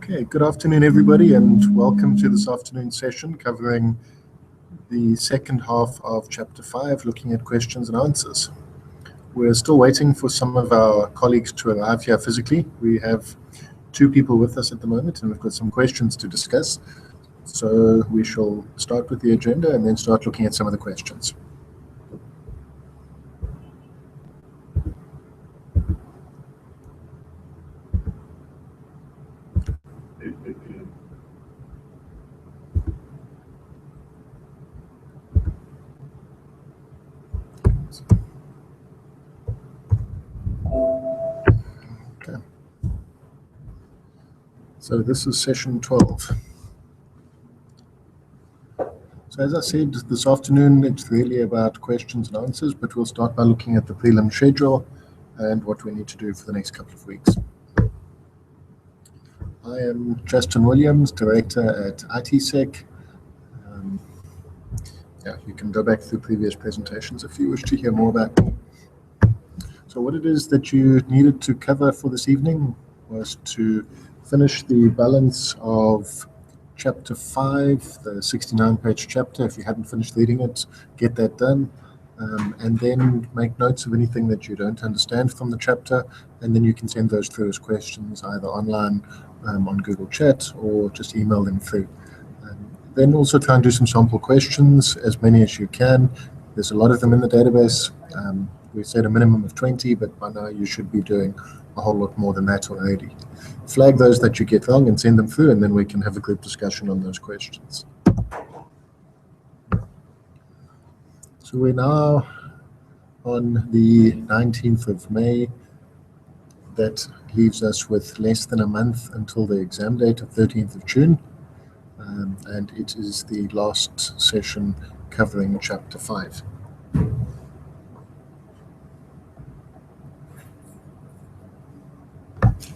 Okay, good afternoon, everybody, and welcome to this afternoon session covering the second half of Chapter 5, looking at questions and answers. We're still waiting for some of our colleagues to arrive here physically. We have two people with us at the moment, and we've got some questions to discuss. So we shall start with the agenda and then start looking at some of the questions. Okay. So this is session 12. So as I said, this afternoon it's really about questions and answers, but we'll start by looking at the prelim schedule and what we need to do for the next couple of weeks. I am Justin Williams, Director at ITSec. You can go back through previous presentations if you wish to hear more about me. So what it is that you needed to cover for this evening was to finish the balance of Chapter 5, the 69-page chapter. If you hadn't finished reading it, get that done. And then make notes of anything that you don't understand from the chapter, and then you can send those through as questions either online on Google Chat or just email them through. Then also try and do some sample questions, as many as you can. There's a lot of them in the database. We said a minimum of 20, but by now you should be doing a whole lot more than that already. Flag those that you get wrong and send them through, and then we can have a group discussion on those questions. So we're now on the 19th of May. That leaves us with less than a month until the exam date of 13th of June. And it is the last session covering Chapter 5.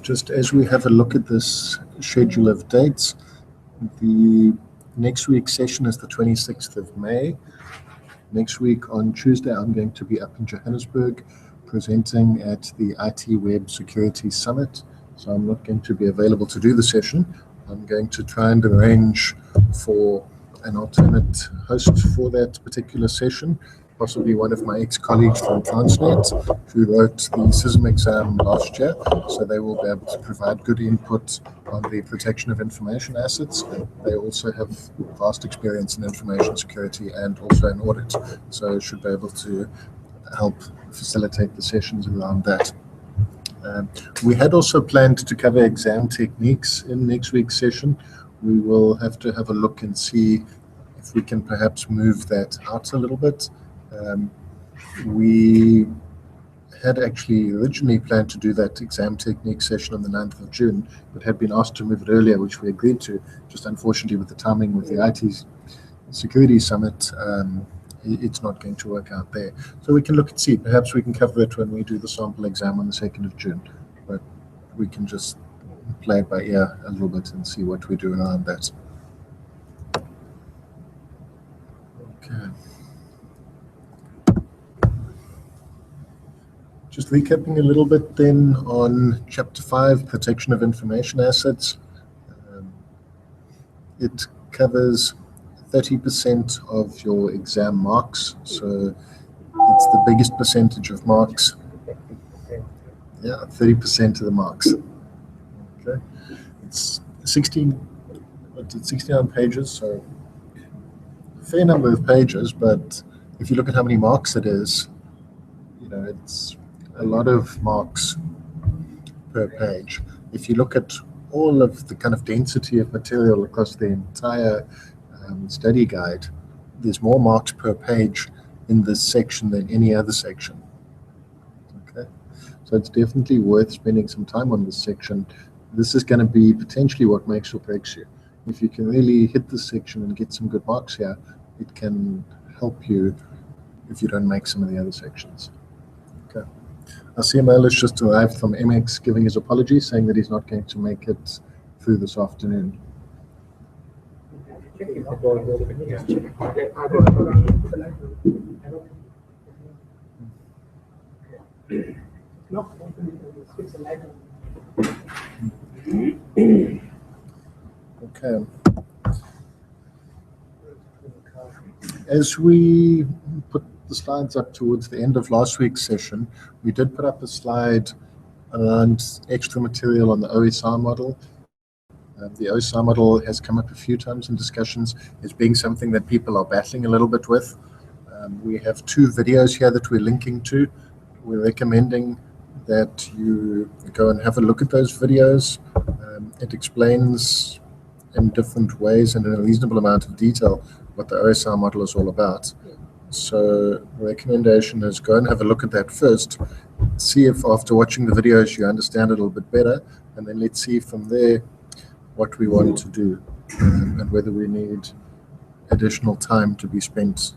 Just as we have a look at this schedule of dates, the next week's session is the 26th of May. Next week on Tuesday, I'm going to be up in Johannesburg presenting at the IT Web Security Summit. So I'm not going to be available to do the session. I'm going to try and arrange for an alternate host for that particular session, possibly one of my ex-colleagues from Transnet who wrote the CISA Exam last year, so they will be able to provide good input on the protection of information assets. They also have vast experience in information security and also in audit, so should be able to help facilitate the sessions around that. We had also planned to cover exam techniques in next week's session. We will have to have a look and see if we can perhaps move that out a little bit. We had actually originally planned to do that exam technique session on the 9th of June, but had been asked to move it earlier, which we agreed to. Just unfortunately with the timing with the IT Security Summit, it's not going to work out there. So we can look and see, perhaps we can cover it when we do the sample exam on the 2nd of June, but we can just play it by ear a little bit and see what we do around that. Okay. Just recapping a little bit then on Chapter 5, Protection of Information Assets. It covers 30% of your exam marks, so it's the biggest percentage of marks. Yeah, 30% of the marks. Okay, it's 69 pages, so a fair number of pages, but if you look at how many marks it is, it's a lot of marks per page. If you look at all of the kind of density of material across the entire study guide, there's more marks per page in this section than any other section. Okay, so it's definitely worth spending some time on this section. This is going to be potentially what makes or breaks you. If you can really hit this section and get some good marks here, it can help you if you don't make some of the other sections. Okay, our CML has just arrived from MX giving his apologies, saying that he's not going to make it through this afternoon. Okay. As we put the slides up towards the end of last week's session, we did put up a slide around extra material on the OSR model. The OSR model has come up a few times in discussions as being something that people are battling a little bit with. We have 2 videos here that we're linking to. We're recommending that you go and have a look at those videos. It explains in different ways and in a reasonable amount of detail what the OSR model is all about. So the recommendation is go and have a look at that first, see if after watching the videos you understand it a little bit better, and then let's see from there what we want to do and whether we need additional time to be spent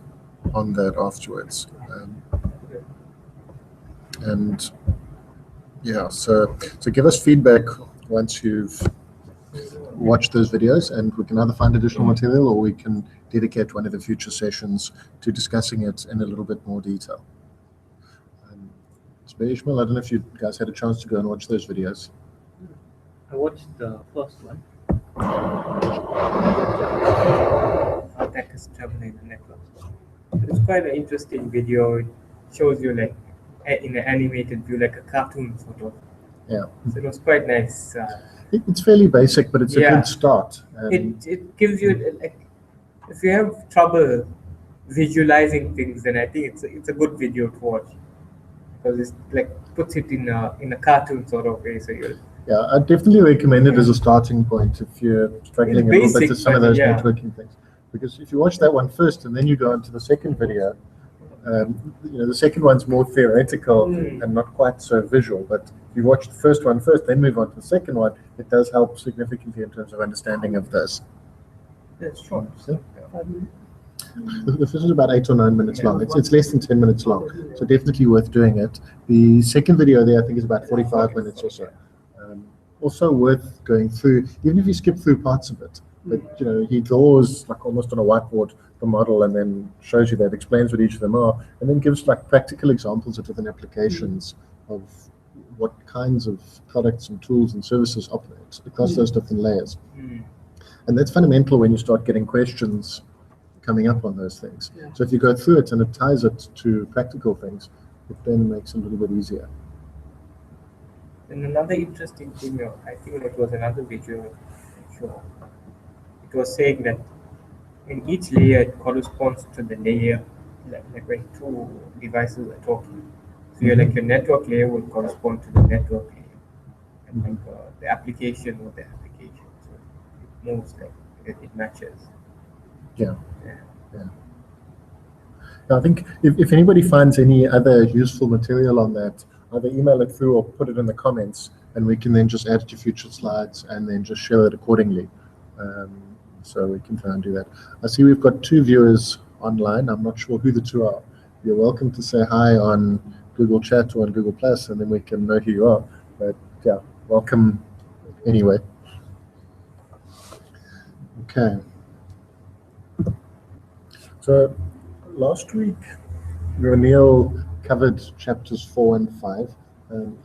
on that afterwards. And yeah, so give us feedback once you've watch those videos, and we can either find additional material or we can dedicate one of the future sessions to discussing it in a little bit more detail. So Ishmael, I don't know if you guys had a chance to go and watch those videos. I watched the first one. Attackers terminate the network. It's quite an interesting video. It shows you like in an animated view, like a cartoon sort of. Yeah. So it was quite nice. It's fairly basic, but it's a good start. It gives you, like, if you have trouble visualizing things, then I think it's a good video to watch because it's like puts it in a cartoon sort of way. So yeah, I definitely recommend it as a starting point if you're struggling a little bit with some of those networking things. Because if you watch that one first and then you go into the second video, the second one's more theoretical and not quite so visual, but if you watch the first one first, then move on to the second one, it does help significantly in terms of understanding of this. That's short. This is about 8 or 9 minutes long. It's less than 10 minutes long, so definitely worth doing it. The second video there, I think, is about 45 minutes or so. Also worth going through, even if you skip through parts of it. But he draws like almost on a whiteboard the model and then shows you that, explains what each of them are, and then gives like practical examples of different applications of what kinds of products and tools and services operate across those different layers. And that's fundamental when you start getting questions coming up on those things. So if you go through it and it ties it to practical things, it then makes it a little bit easier. And another interesting thing, I think it was another video show. It was saying that in each layer it corresponds to the layer, like when 2 devices are talking. So your network layer would correspond to the network layer, and like the application with the application. So it moves like it matches. Yeah. I think if anybody finds any other useful material on that, either email it through or put it in the comments, and we can then just add it to future slides and then just share it accordingly. So we can try and do that. I see we've got 2 viewers online. I'm not sure who the 2 are. You're welcome to say hi on Google Chat or on Google Plus, and then we can know who you are. But yeah, welcome anyway. Okay. So last week, Neil covered chapters 4 and 5.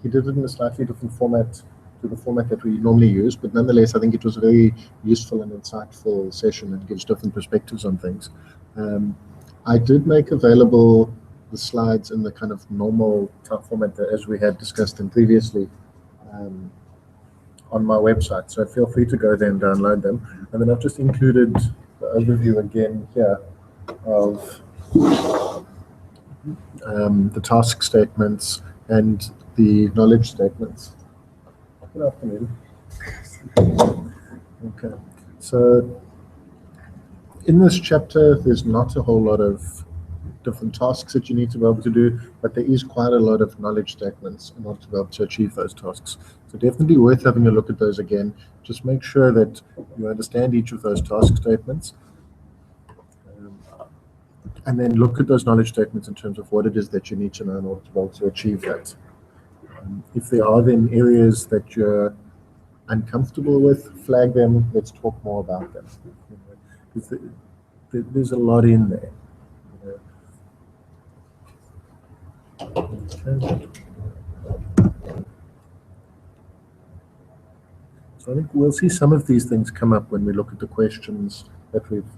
He did it in a slightly different format to the format that we normally use, but nonetheless, I think it was a very useful and insightful session and gives different perspectives on things. I did make available the slides in the kind of normal type format as we had discussed them previously on my website, so feel free to go there and download them. And then I've just included the overview again here of the task statements and the knowledge statements. Good afternoon. Okay, so in this chapter, there's not a whole lot of different tasks that you need to be able to do, but there is quite a lot of knowledge statements in order to be able to achieve those tasks. So definitely worth having a look at those again. Just make sure that you understand each of those task statements. And then look at those knowledge statements in terms of what it is that you need to know in order to be able to achieve that. If there are then areas that you're uncomfortable with, flag them. Let's talk more about them. There's a lot in there. Okay. So I think we'll see some of these things come up when we look at the questions that we've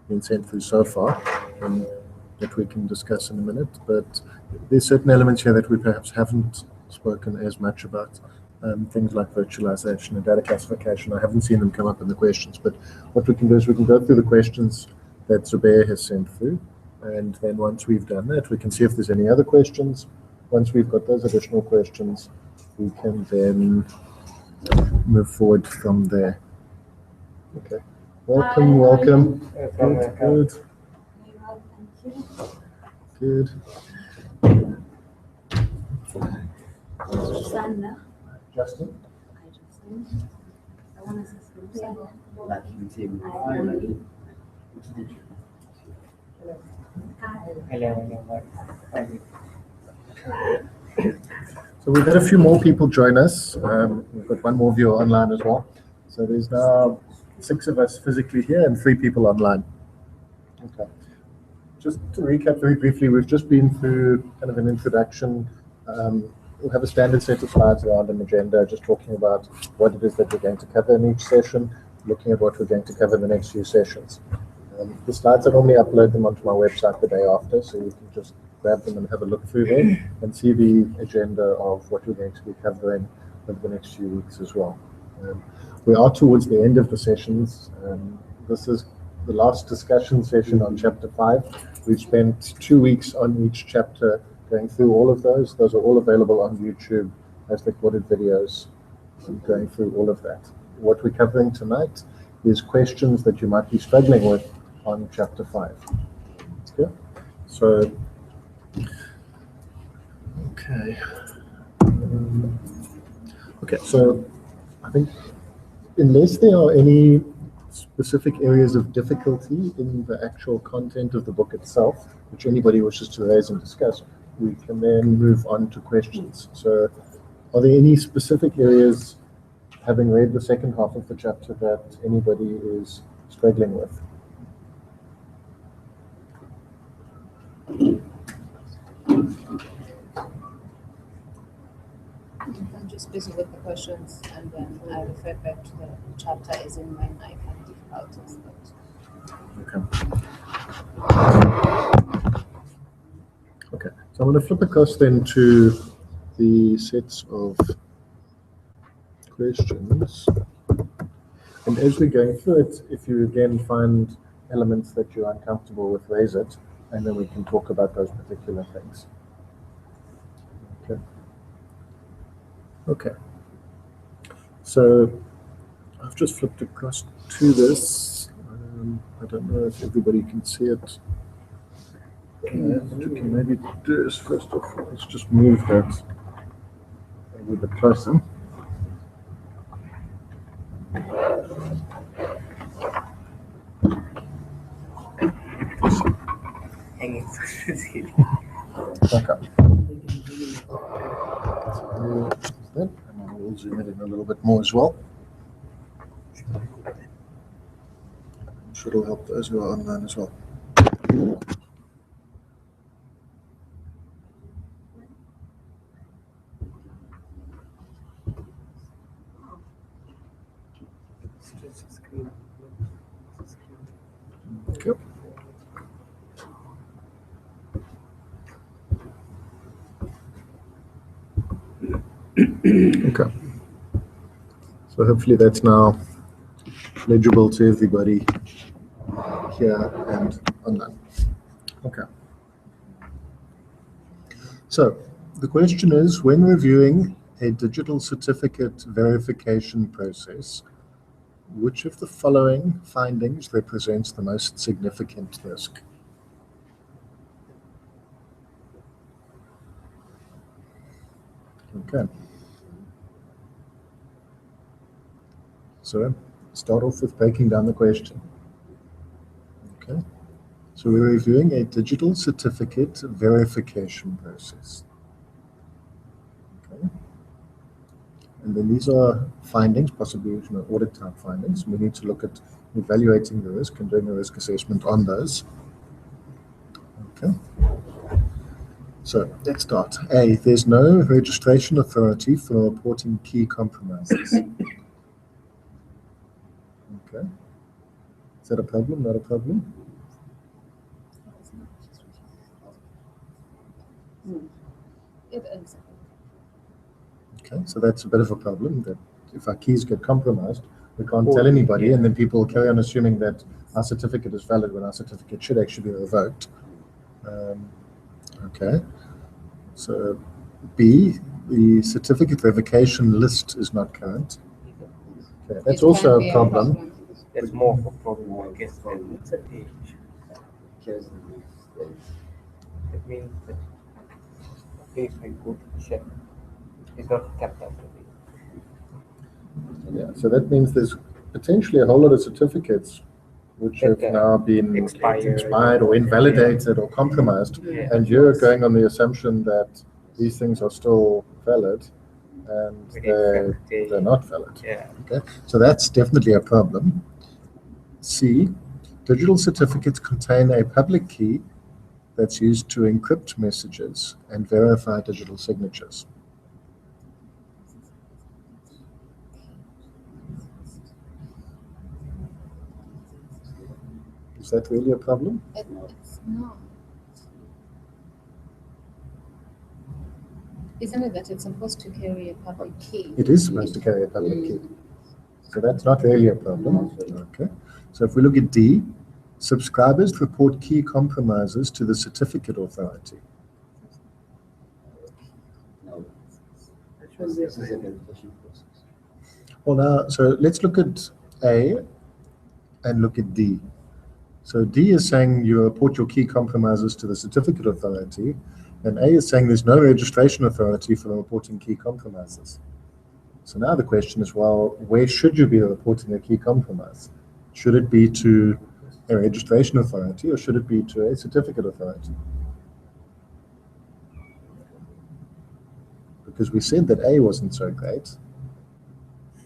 been sent through so far, and that we can discuss in a minute. But there's certain elements here that we perhaps haven't spoken as much about. Things like virtualization and data classification. I haven't seen them come up in the questions, but what we can do is we can go through the questions that Zubair has sent through, and then once we've done that, we can see if there's any other questions. Once we've got those additional questions, we can then move forward from there. Okay. Welcome, welcome. Good, good. Good. Justin? Hi, Justin. I want to subscribe. So we've had a few more people join us. We've got one more viewer online as well. So there's now 6 of us physically here and 3 people online. Okay. Just to recap very briefly, we've just been through kind of an introduction. We'll have a standard set of slides around an agenda, just talking about what it is that we're going to cover in each session, looking at what we're going to cover in the next few sessions. The slides, I normally upload them onto my website the day after, so you can just grab them and have a look through them and see the agenda of what we're going to be covering over the next few weeks as well. We are towards the end of the sessions. This is the last discussion session on Chapter 5. We've spent 2 weeks on each chapter going through all of those. Those are all available on YouTube as recorded videos, going through all of that. What we're covering tonight is questions that you might be struggling with on Chapter 5. Okay, so, okay, so I think unless there are any specific areas of difficulty in the actual content of the book itself, which anybody wishes to raise and discuss, we can then move on to questions. So are there any specific areas, having read the second half of the chapter, that anybody is struggling with? I'm just busy with the questions, and then I refer back to the chapter as in when I find difficulties. Okay, so I'm going to flip across then to the sets of questions. And as we're going through it, if you again find elements that you're uncomfortable with, raise it, and then we can talk about those particular things. Okay. Okay. So I've just flipped across to this. I don't know if everybody can see it. What we can maybe do is first off, let's just move that a little bit closer. Okay. So, and I will zoom it in a little bit more as well. I'm sure it'll help those who are online as well. Okay. Okay. So hopefully that's now legible to everybody here and online. Okay. So the question is, when reviewing a digital certificate verification process, which of the following findings represents the most significant risk? Okay. So start off with breaking down the question. Okay. So we're reviewing a digital certificate verification process. Okay. And then these are findings, possibly audit type findings. We need to look at evaluating the risk and doing a risk assessment on those. Okay. So let's start. A, there's no registration authority for reporting key compromises. that a problem? Not a problem? It is. Okay, so that's a bit of a problem, that if our keys get compromised, we can't tell anybody, and then people carry on assuming that our certificate is valid when our certificate should actually be revoked. Okay, so B, the certificate revocation list is not current. Okay, that's It also can be a problem. That's more of a problem, I guess, than it's an age. It means that if we go to check, it's not kept up to date. Yeah, so that means there's potentially a whole lot of certificates which have now been expired or invalidated or compromised, Yeah. and you're going on the assumption that these things are still valid, and But in fact, they're not valid. Yeah. Okay, so that's definitely a problem. C, digital certificates contain a public key that's used to encrypt messages and verify digital signatures. Is that really a problem? It's not. Isn't it that it's supposed to carry a public key? It is supposed to carry a public key. So that's not really a problem. Okay. So if we look at D, subscribers report key compromises to the certificate authority. Well, now, so let's look at A and look at D. So D is saying you report your key compromises to the certificate authority, and A is saying there's no registration authority for reporting key compromises. So now the question is, well, where should you be reporting a key compromise? Should it be to a registration authority or should it be to a certificate authority? Because we said that A wasn't so great,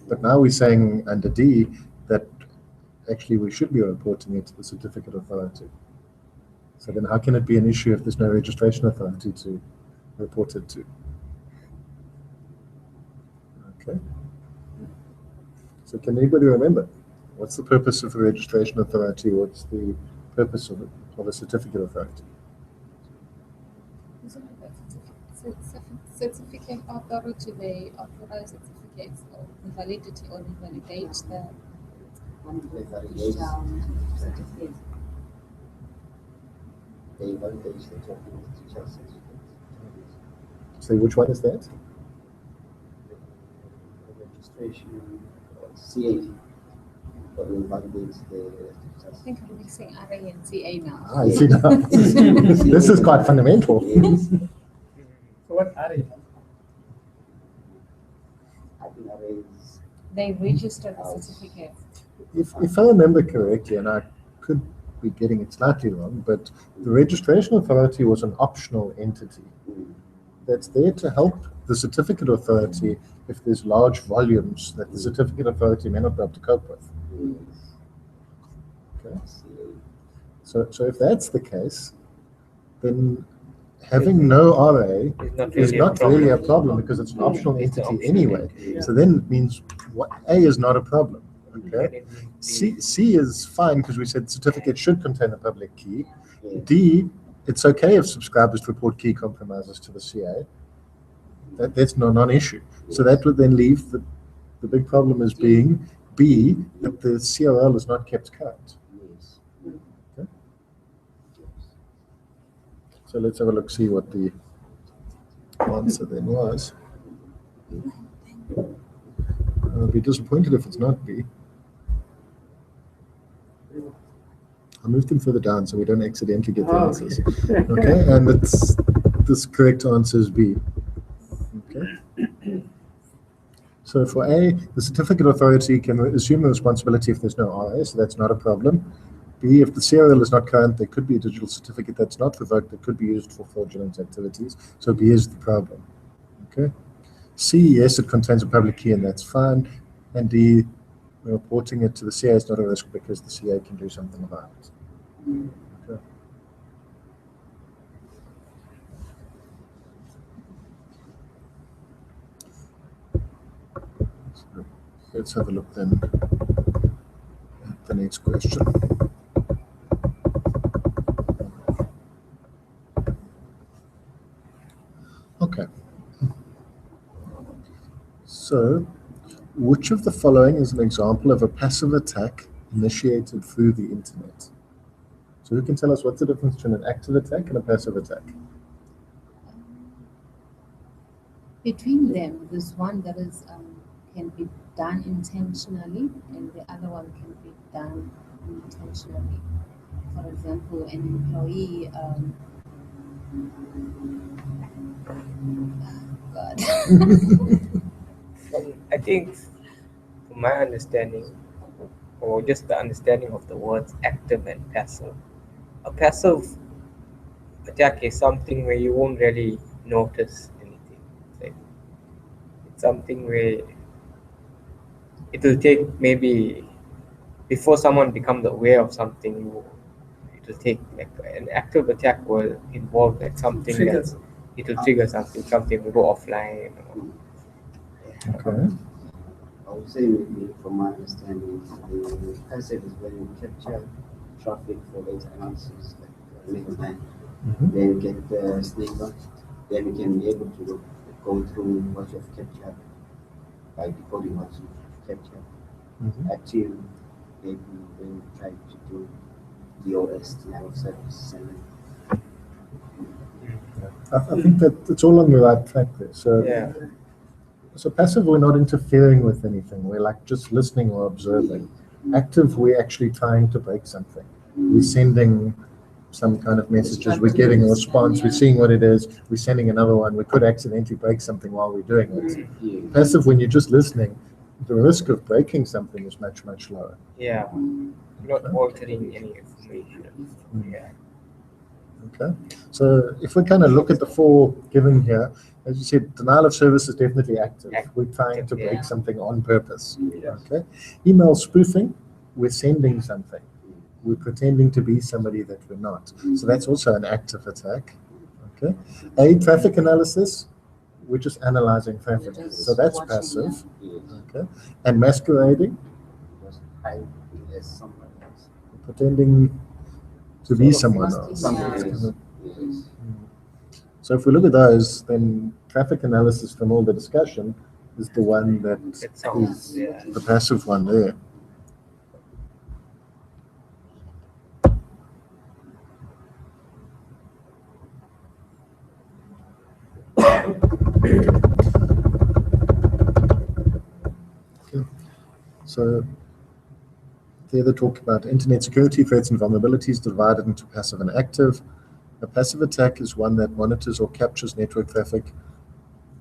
but now we're saying under D that actually we should be reporting it to the certificate authority. So then how can it be an issue if there's no registration authority to report it to? Okay. So can anybody remember? What's the purpose of a registration authority? What's the purpose of a certificate authority? Isn't it that certificate authority, they authorize certificates of validity or invalidate the certificate? So which one is that? Registration CA. But we validate the I think I'm mixing RA and CA now. I see now. This is quite fundamental. So what are they? I think arrays. They register the certificate. If I remember correctly, and I could be getting it slightly wrong, but the registration authority was an optional entity that's there to help the certificate authority if there's large volumes that the certificate authority may not be able to cope with. Okay. So if that's the case, then having no RA is not really a problem because it's an optional entity anyway. So then it means A is not a problem. Okay. C is fine because we said certificate should contain a public key. D, it's okay if subscribers report key compromises to the CA. That's no non-issue. So that would then leave the big problem as being B, that the CRL is not kept current. Okay. So let's have a look, see what the answer then was. I'll be disappointed if it's not B. I'll move them further down so we don't accidentally get the answers. Okay, and this correct answer is B. Okay. So for A, the certificate authority can assume the responsibility if there's no RA, so that's not a problem. B, if the CRL is not current, there could be a digital certificate that's not revoked that could be used for fraudulent activities. So B is the problem. Okay. C, yes, it contains a public key and that's fine. And D, reporting it to the CA is not a risk because the CA can do something about it. Okay. So let's have a look then the next question. Okay. So, which of the following is an example of a passive attack initiated through the internet? So who can tell us what's the difference between an active attack and a passive attack? Between them, there's one that is can be done intentionally, and the other one can be done unintentionally. For example, an employee. God. I think, from my understanding, or just the understanding of the words active and passive, a passive attack is something where you won't really notice anything. It's something where it will take maybe before someone becomes aware of something, it will take like an active attack will involve like something that it will trigger something will go offline. Okay. I would say maybe from my understanding, the passive is when you capture traffic for later analysis, like later time. Then you get the snippet, then you can be able to go through what you've captured by decoding what you've captured. Active, maybe when you try to do DOS, denial of service, and then I think that it's all on the right track there. So, Yeah. so passive, we're not interfering with anything. We're like just listening or observing. Active, we're actually trying to break something. We're sending some kind of messages. We're getting a response. We're seeing what it is. We're sending another one. We could accidentally break something while we're doing it. Passive, when you're just listening, the risk of breaking something is much, much lower. Yeah. You're not altering any information. Yeah. Okay, so if we kind of look at the four given here, as you said, denial of service is definitely active. We're trying to break something on purpose. Okay, email spoofing, we're sending something. We're pretending to be somebody that we're not. So that's also an active attack. Okay, traffic analysis, we're just analyzing traffic. So that's passive. Okay, and masquerading, just hide as someone else. pretending to be someone else. Yes. So if we look at those, then traffic analysis from all the discussion is the one that It sounds, is yeah. the passive one there. Okay. So there they talk about internet security threats and vulnerabilities divided into passive and active. A passive attack is one that monitors or captures network traffic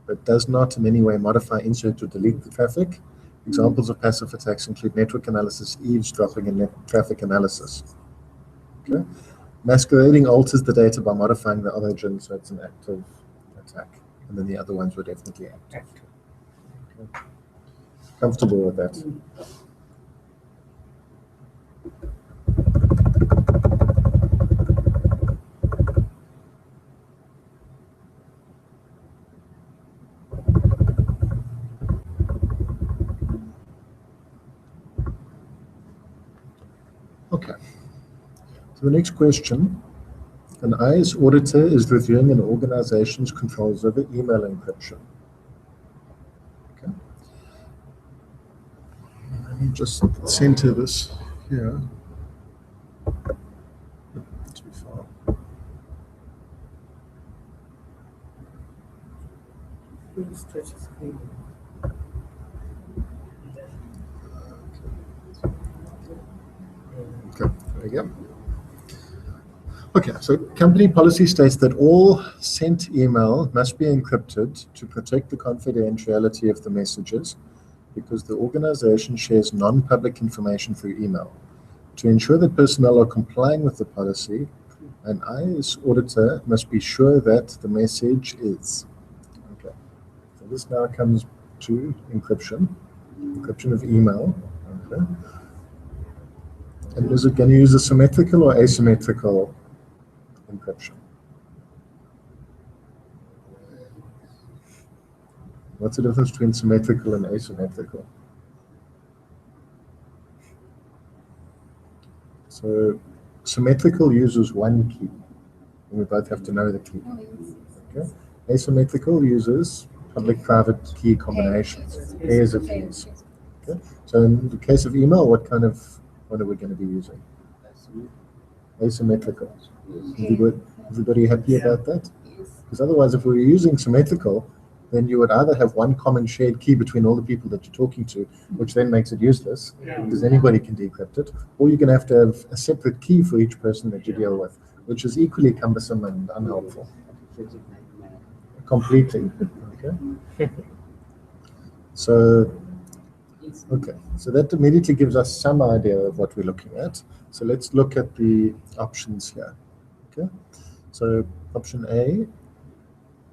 but does not in any way modify, insert, or delete the traffic. Examples of passive attacks include network analysis, eavesdropping, and traffic analysis. Okay. Masquerading alters the data by modifying the origin, so it's an active attack. And then the other ones were definitely active. Okay. Comfortable with that? Okay. So the next question, an IS auditor is reviewing an organization's controls over email encryption. Okay. Let me just center this here. Too far. Stretch the screen. Okay, there we go. Okay, so company policy states that all sent email must be encrypted to protect the confidentiality of the messages because the organization shares non-public information through email. To ensure that personnel are complying with the policy, an IS auditor must be sure that the message is. Okay, so this now comes to encryption of email. Okay. And is it going to use a symmetrical or asymmetrical encryption? What's the difference between symmetrical and asymmetrical? So symmetrical uses one key, and we both have to know the key. Oh, yes. Okay. Asymmetrical uses public-private key combinations, pairs of keys. Okay. So in the case of email, what are we going to be using? Asymmetrical. Everybody happy about that? Because otherwise, if we were using symmetrical, then you would either have one common shared key between all the people that you're talking to, which then makes it useless because anybody can decrypt it, or you're going to have a separate key for each person that you deal with, which is equally cumbersome and unhelpful. Completely. Okay. So that immediately gives us some idea of what we're looking at. So let's look at the options here. Okay. So option A,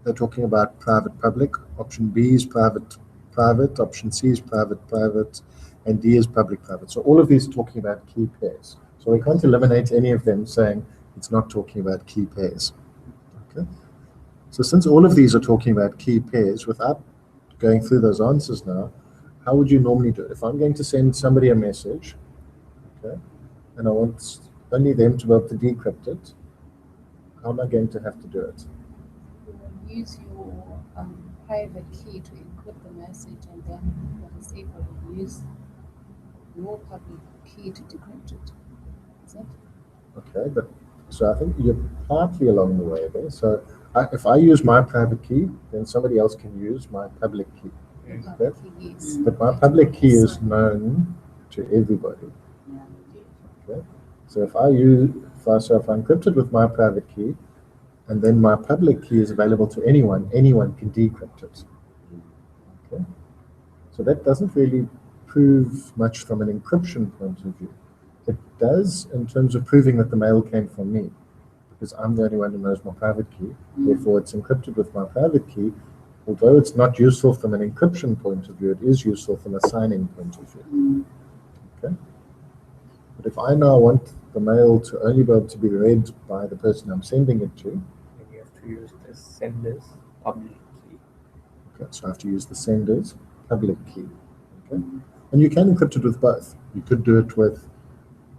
they're talking about private-public. Option B is private-private. Option C is private-private. And D is public-private. So all of these are talking about key pairs. So we can't eliminate any of them saying it's not talking about key pairs. Okay. So since all of these are talking about key pairs, without going through those answers now, how would you normally do it? If I'm going to send somebody a message, okay, and I want only them to be able to decrypt it, how am I going to have to do it? You will use your private key to encrypt the message, and then the receiver will use your public key to decrypt it. Is it? Okay, but so I think you're partly along the way there. So if I use my private key, then somebody else can use my public key. Okay? Yes. But my public key is known to everybody. Okay? So if I encrypt it with my private key, and then my public key is available to anyone can decrypt it. Okay? So that doesn't really prove much from an encryption point of view. It does in terms of proving that the mail came from me, because I'm the only one who knows my private key. Therefore, it's encrypted with my private key. Although it's not useful from an encryption point of view, it is useful from a signing point of view. Okay? But if I now want the mail to only be able to be read by the person I'm sending it to, then you have to use the sender's public key. okay, so I have to use the sender's public key. Okay? And you can encrypt it with both. You could do it with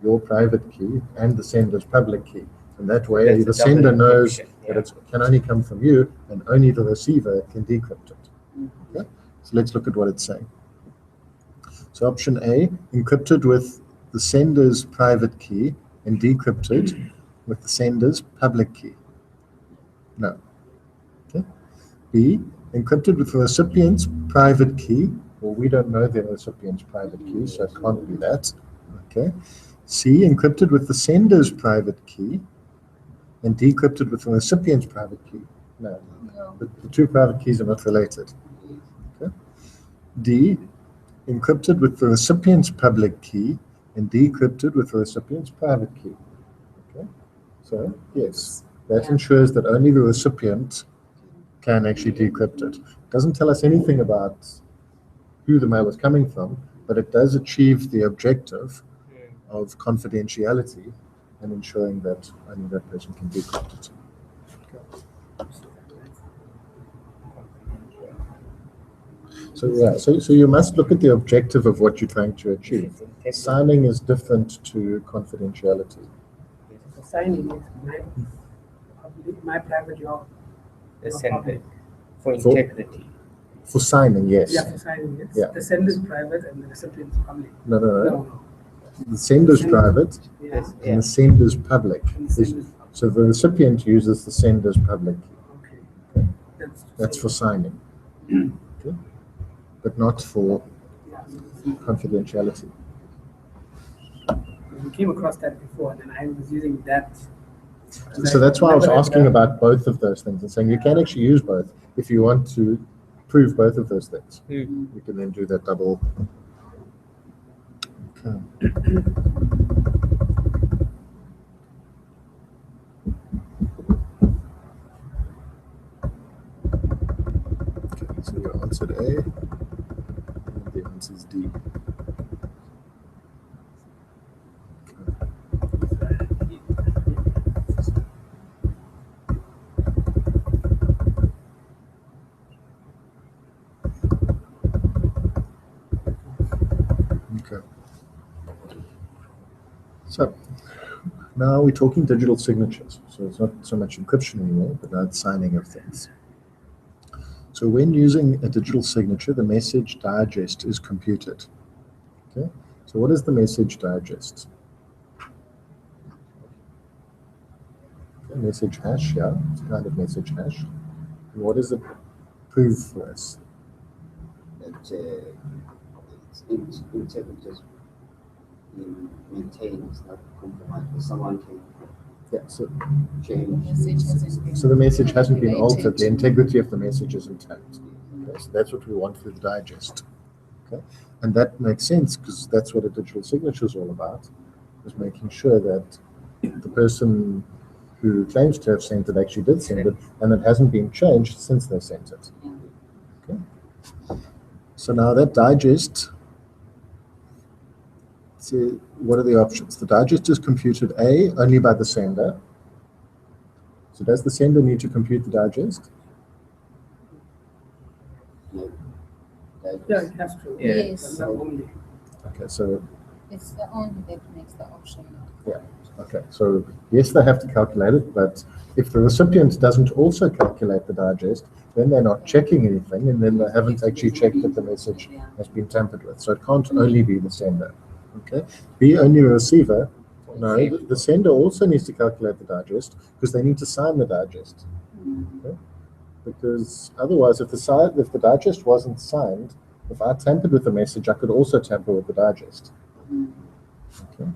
your private key and the sender's public key. And that way, That's the a double sender knows encryption, that it can only come from you, and only the receiver can decrypt it. Okay? So let's look at what it's saying. So option A, encrypted with the sender's private key and decrypted with the sender's public key. No. Okay. B, encrypted with the recipient's private key. Well, we don't know the recipient's private key, so it can't be that. Okay. C, encrypted with the sender's private key and decrypted with the recipient's private key. No. The two private keys are not related. Okay. D, encrypted with the recipient's public key and decrypted with the recipient's private key. Okay. So, yes, that ensures that only the recipient can actually decrypt it. It doesn't tell us anything about who the mail is coming from, but it does achieve the objective of confidentiality and ensuring that only that person can decrypt it. So yeah, so you must look at the objective of what you're trying to achieve. Signing is different to confidentiality. The signing is my private law. The sender for integrity. For signing, yes. Yeah, for signing, yes. Yeah. The sender is private and the recipient is public. No. The sender's private Yes. and the sender's public. And the sender's public. So the recipient uses the sender's public key. Okay. That's for signing. Okay. But not for confidentiality. We came across that before, and I was using that. So that's why I was asking about both of those things and saying you can actually use both if you want to prove both of those things. You can then do that double. Okay. Okay, so you answered A, and the answer is D. Okay. So now we're talking digital signatures. So it's not so much encryption anymore, but now it's signing of things. So when using a digital signature, the message digest is computed. Okay. So what is the message digest? Okay, message hash, yeah, it's a kind of message hash. And what does it prove for us? That it's integrity is being maintained, it's not compromised. Someone can Yeah, so change. the message hasn't been altered, the integrity of the message is intact. Okay, so that's what we want with the digest. Okay, and that makes sense because that's what a digital signature is all about, is making sure that the person who claims to have sent it actually did send it, and it hasn't been changed since they sent it. Okay. So now that digest, so what are the options? The digest is computed A, only by the sender. So does the sender need to compute the digest? No. Yeah, it has to. Yes. But not only. Okay, so It's the only that makes the option. okay, so yes, they have to calculate it, but if the recipient doesn't also calculate the digest, then they're not checking anything, and then they haven't actually checked that the message has been tampered with. So it can't only be the sender. Okay, be only a receiver. No, the sender also needs to calculate the digest because they need to sign the digest. Okay? Because otherwise, if the digest wasn't signed, if I tampered with the message, I could also tamper with the digest. Okay.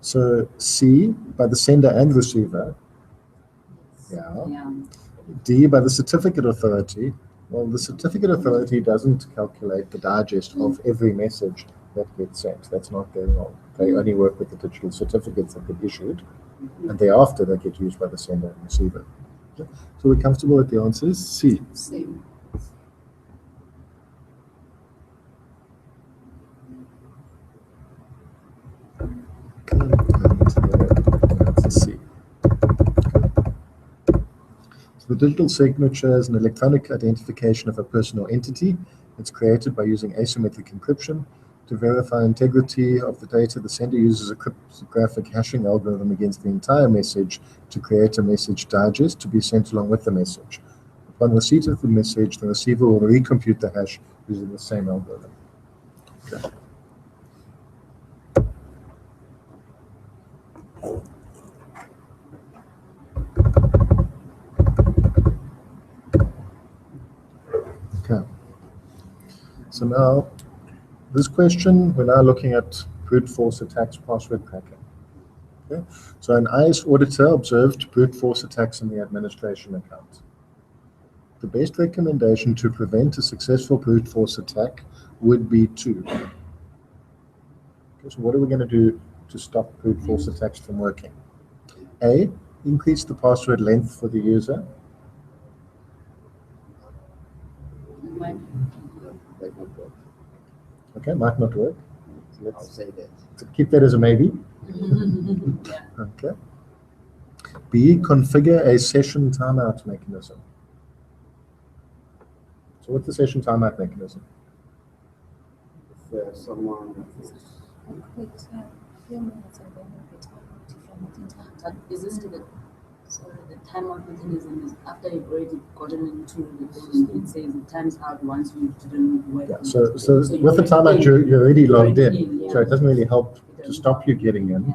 So C, by the sender and receiver. Yeah. D, by the certificate authority. Well, the certificate authority doesn't calculate the digest of every message that gets sent. That's not their role. They only work with the digital certificates that get issued, and thereafter they get used by the sender and receiver. Okay. So we're comfortable with the answers. C. Same. C. So the digital signature is an electronic identification of a person or entity. It's created by using asymmetric encryption. To verify integrity of the data, the sender uses a cryptographic hashing algorithm against the entire message to create a message digest to be sent along with the message. Upon receipt of the message, the receiver will recompute the hash using the same algorithm. Okay. Okay. So now, this question, we're now looking at brute force attacks, password cracking. Okay. So an IS auditor observed brute force attacks in the administration account. The best recommendation to prevent a successful brute force attack would be to. Okay, so what are we going to do to stop brute force attacks from working? A, increase the password length for the user. Okay, might not work. So I'll say that. keep that as a maybe. Okay. B, configure a session timeout mechanism. So what's the session timeout mechanism? If someone Wait, a few minutes and then we'll get out if you're not in time. But is this to the timeout mechanism is after you've already gotten into the thing, it says the time's out once you didn't work. Yeah, so with the timeout, you're already logged in, so it doesn't really help to stop you getting in.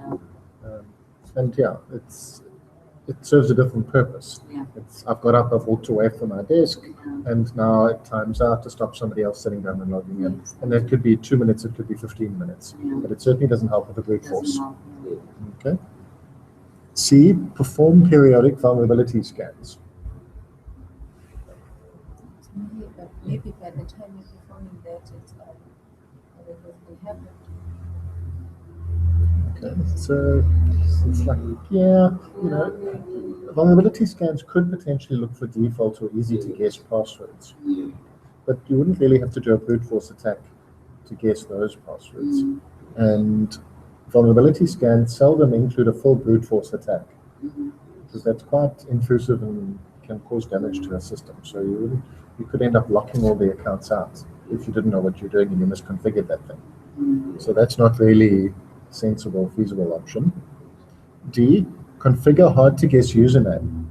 And yeah, it serves a different purpose. Yeah. I've got up, I've walked away from my desk, and now it times out to stop somebody else sitting down and logging in. And that could be 2 minutes, it could be 15 minutes, but it certainly doesn't help with the brute force. Okay. C, perform periodic vulnerability scans. But maybe by the time you're performing that, it's already happened. Okay, so it's like, yeah, you know, vulnerability scans could potentially look for default or easy to guess passwords, but you wouldn't really have to do a brute force attack to guess those passwords. And vulnerability scans seldom include a full brute force attack because that's quite intrusive and can cause damage to a system. So you could end up locking all the accounts out if you didn't know what you're doing and you misconfigured that thing. So that's not really sensible, feasible option. D, configure hard to guess username.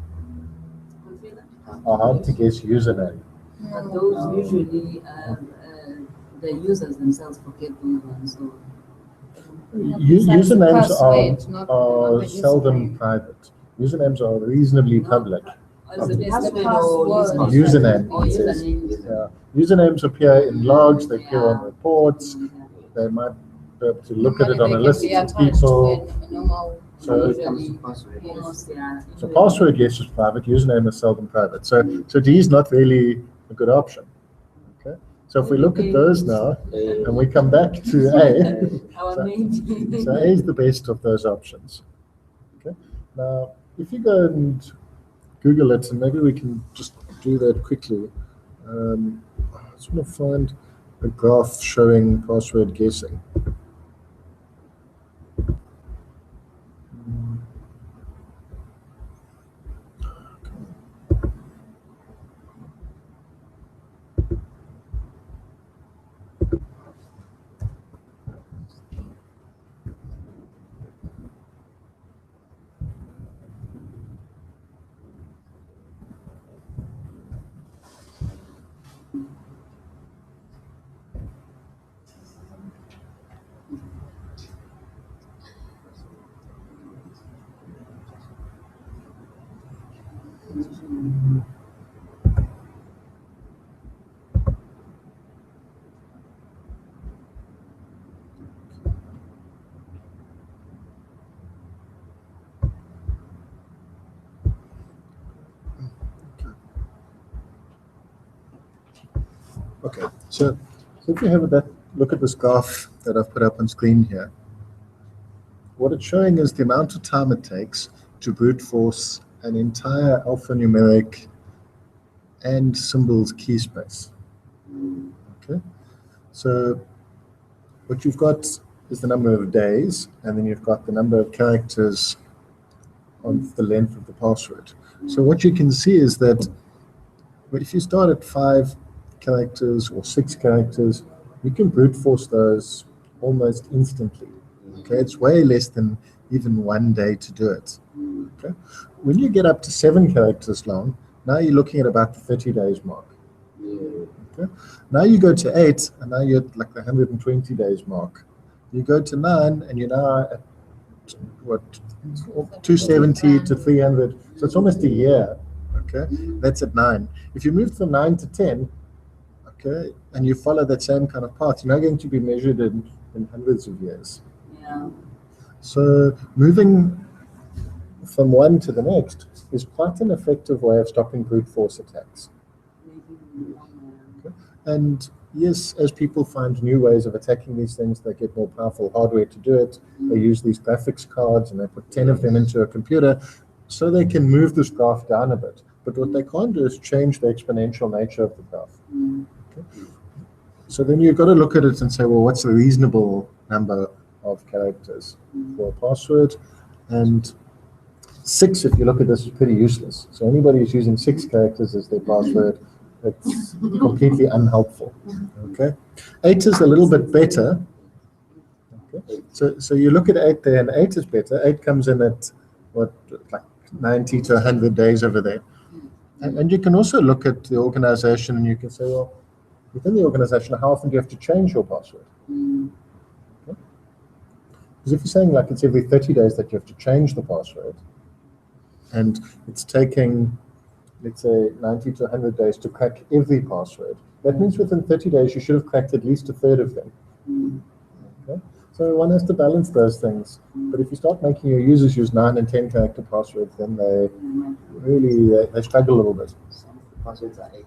A hard to guess username. But those usually the users themselves forget those ones. So Besides the Usernames password, not are the seldom username. private. Usernames are reasonably public. is it That's password password. or Username. Or username. Yeah. Usernames appear in logs, they appear on reports, they might be able to look at it on a list of people. So, When it comes to password, Almost, yeah. so password, yes, is private, username is seldom private. So D is not really a good option. Okay. So if we look at those now, and we come back to A, Our main. so A is the best of those options. Okay. Now, if you go and Google it, and maybe we can just do that quickly. I just want to find a graph showing password guessing. Okay, so if you have that, look at this graph that I've put up on screen here. What it's showing is the amount of time it takes to brute force an entire alphanumeric and symbols key space. Okay, so what you've got is the number of days, and then you've got the number of characters on the length of the password. So what you can see is that if you start at 5 characters or 6 characters, you can brute force those almost instantly. Okay, it's way less than even 1 day to do it. Okay, when you get up to 7 characters long, now you're looking at about the 30 days mark. Okay, now you go to 8, and now you're at like the 120 days mark. You go to 9, and you're now at what, 270 to 300. So it's almost a year. Okay, that's at 9. If you move from 9 to 10, okay, and you follow that same kind of path, you're not going to be measured in hundreds of years. Yeah. So moving from one to the next is quite an effective way of stopping brute force attacks. Okay. And yes, as people find new ways of attacking these things, they get more powerful hardware to do it. They use these graphics cards, and they put 10 of them into a computer so they can move this graph down a bit. But what they can't do is change the exponential nature of the graph. Okay. So then you've got to look at it and say, well, what's a reasonable number of characters for a password? And 6, if you look at this, is pretty useless. So anybody who's using 6 characters as their password, it's completely unhelpful. Okay, 8 is a little bit better. Okay, so you look at 8 there, and 8 is better. 8 comes in at what, like 90 to 100 days over there. And you can also look at the organization, and you can say, well, within the organization, how often do you have to change your password? Okay. Because if you're saying like it's every 30 days that you have to change the password, and it's taking, let's say, 90 to 100 days to crack every password, that means within 30 days you should have cracked at least a third of them. Okay? So one has to balance those things. But if you start making your users use 9 and 10 character passwords, then they really they struggle a little bit. Some of the passwords are 18,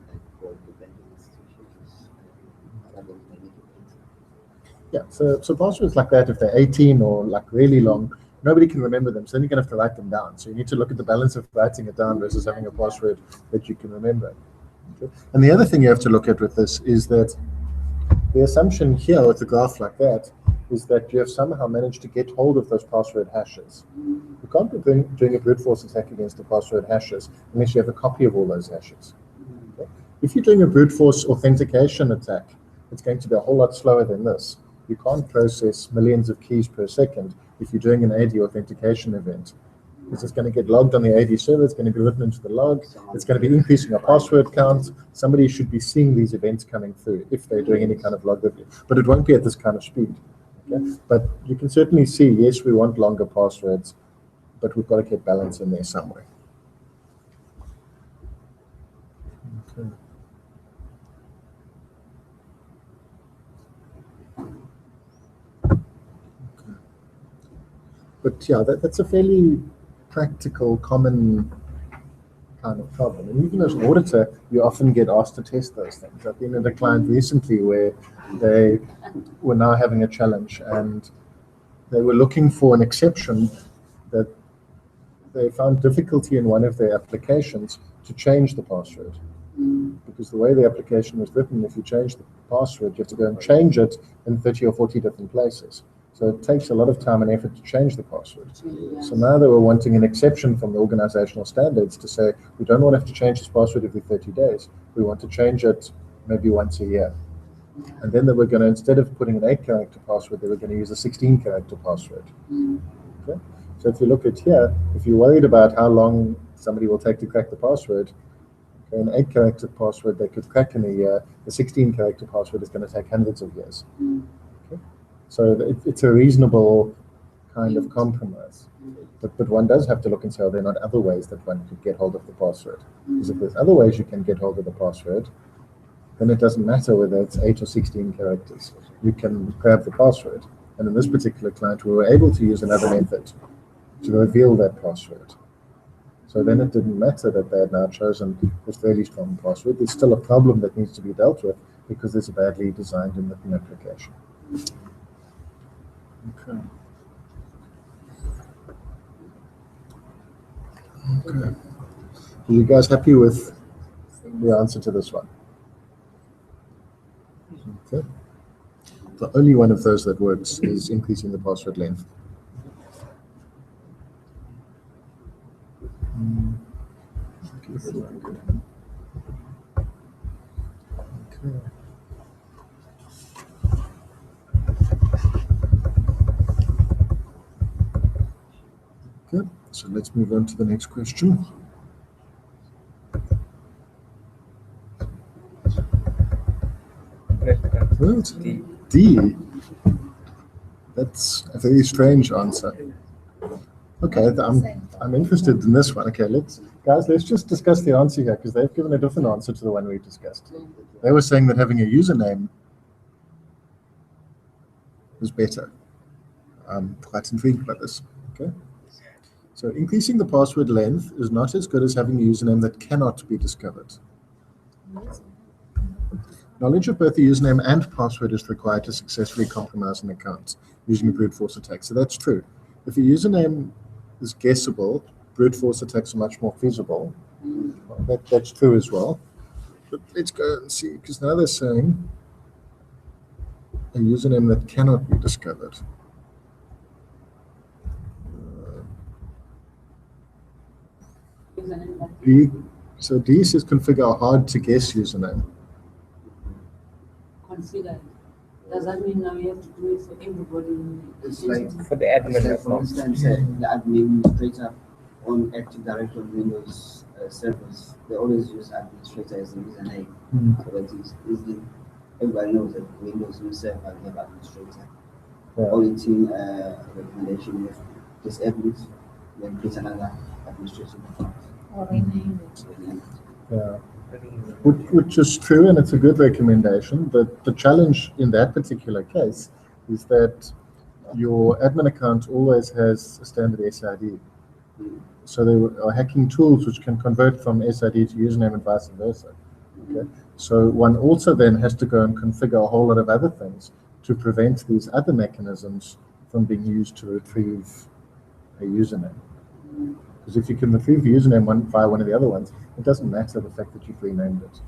like for the banking institutions. Other than maybe 18. Yeah, so passwords like that, if they're 18 or like really long, nobody can remember them. So then you're going to have to write them down. So you need to look at the balance of writing it down versus having a password that you can remember. Okay? And the other thing you have to look at with this is that the assumption here with a graph like that is that you have somehow managed to get hold of those password hashes. You can't be doing a brute force attack against the password hashes unless you have a copy of all those hashes. Okay? If you're doing a brute force authentication attack, it's going to be a whole lot slower than this. You can't process millions of keys per second if you're doing an AD authentication event. Because it's going to get logged on the AD server, it's going to be written into the log, it's going to be increasing a password count. Somebody should be seeing these events coming through if they're doing any kind of log review. But it won't be at this kind of speed. Okay? But you can certainly see, yes, we want longer passwords, but we've got to get balance in there somewhere. Okay. But yeah, that's a fairly practical, common kind of problem. And even as an auditor, you often get asked to test those things. I've been at a client recently where they were now having a challenge and they were looking for an exception that they found difficulty in one of their applications to change the password. Because the way the application was written, if you change the password, you have to go and change it in 30 or 40 different places. So it takes a lot of time and effort to change the password. So now they were wanting an exception from the organizational standards to say, we don't want to have to change this password every 30 days. We want to change it maybe once a year. And then they were going to, instead of putting an 8-character password, they were going to use a 16-character password. Okay? So if you look at here, if you're worried about how long somebody will take to crack the password, okay, an 8-character password they could crack in a year, the 16-character password is going to take hundreds of years. So it's a reasonable kind of compromise. But one does have to look and say, are there not other ways that one could get hold of the password? Because if there's other ways you can get hold of the password, then it doesn't matter whether it's 8 or 16 characters. You can grab the password. And in this particular client, we were able to use another method to reveal that password. So then it didn't matter that they had now chosen this fairly strong password. There's still a problem that needs to be dealt with because there's a badly designed and written application. Okay. Okay. Are you guys happy with the answer to this one? Okay. The only one of those that works is increasing the password length. Okay. Good. So let's move on to the next question. Well, D. That's a very strange answer. Okay, I'm interested in this one. Okay, let's just discuss the answer here because they've given a different answer to the one we discussed. They were saying that having a username is better. I'm quite intrigued by this. Okay. So increasing the password length is not as good as having a username that cannot be discovered. Knowledge of both the username and password is required to successfully compromise an account using brute force attacks. So that's true. If a username is guessable, brute force attacks are much more feasible. That's true as well. But let's go and see, because now they're saying a username that cannot be discovered. So D says configure a hard to guess username. Configure. Does that mean now you have to do it for everybody? It's like For the admin for account. instance, the administrator on Active Directory Windows servers, they always use administrator as the username. So that is easy. Everybody knows that Windows will server have administrator. Yeah. Only team recommendation you have to disable it, then create another administration account. Or rename it. Yeah. Which is true, and it's a good recommendation. But the challenge in that particular case is that your admin account always has a standard SID. So there are hacking tools which can convert from SID to username and vice versa. Okay? So one also then has to go and configure a whole lot of other things to prevent these other mechanisms from being used to retrieve a username. Because if you can retrieve the username via one of the other ones, it doesn't matter the fact that you've renamed it.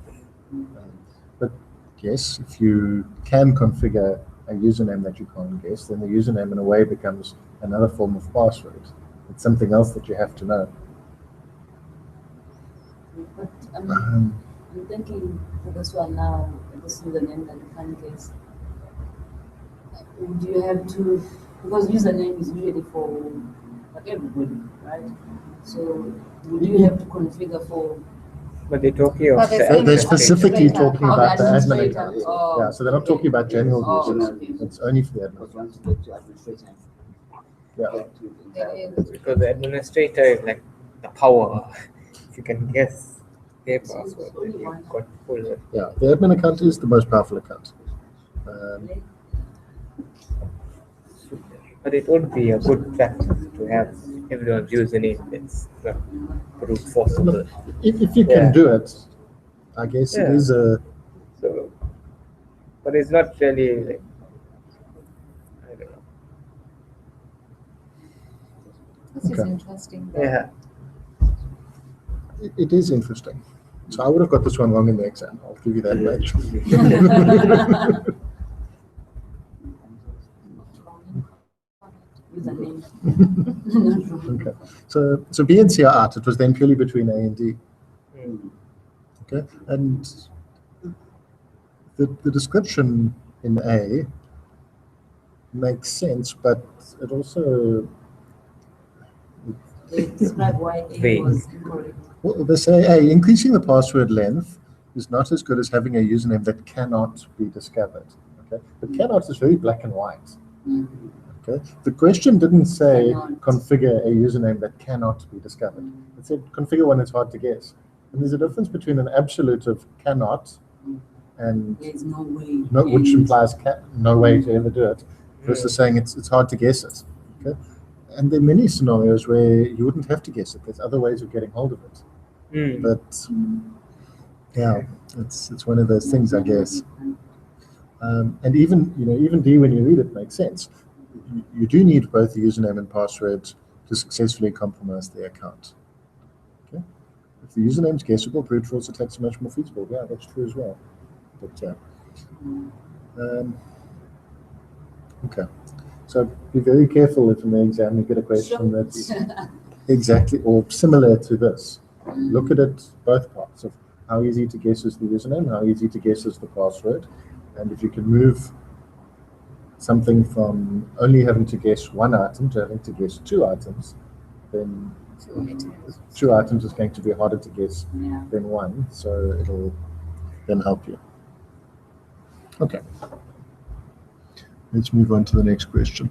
But yes, if you can configure a username that you can't guess, then the username in a way becomes another form of password. It's something else that you have to know. But I'm thinking for this one now, this username that you can't guess. do you have to, because username is usually for like everybody, right? So would you have to configure for But they're talking of But the they're They're administrator. specifically Administrator. talking Oh, the about the admin administrator. account. Oh, Yeah, so they're not talking about general Oh, users. okay. It's only for the admin. Because once you get to administrator, Yeah. get to the There entire is. Because the administrator is like the power. If you can guess their password, then you've got full. Yeah, the admin account is the most powerful account. But it would be a good practice to have everyone's username that's not brute forceable. If you Yeah. can do it, I guess it Yeah. is a. So, but it's not really like, I don't know. This is Okay. interesting. though. Yeah. It is interesting. So I would have got this one wrong in the exam. I'll give you that much. username? Okay. So B and C are out. It was then purely between A and D. Mm. Okay. And the description in A makes sense, but it also They describe why A Vague. was incorrect. well, they say A, increasing the password length is not as good as having a username that cannot be discovered. Okay. But cannot is very black and white. Okay. The question didn't say Cannot. configure a username that cannot be discovered. It said configure one that's hard to guess. And there's a difference between an absolute of cannot and There's no way. no, which And- implies no way to ever do it, versus saying it's hard to guess it. Okay. And there are many scenarios where you wouldn't have to guess it. There's other ways of getting hold of it. Mm. But yeah, it's one of those things, I guess. And even D, when you read it, makes sense. You do need both the username and password to successfully compromise the account. Okay, if the username's guessable, brute force attacks are much more feasible. Yeah, that's true as well. But okay, so be very careful if in the exam you get a question that's exactly or similar to this. Look at it both parts of how easy to guess is the username, how easy to guess is the password, and if you can move something from only having to guess one item to having to guess two items, then two items is going to be harder to guess Yeah. than one, so it'll then help you. Okay. Let's move on to the next question.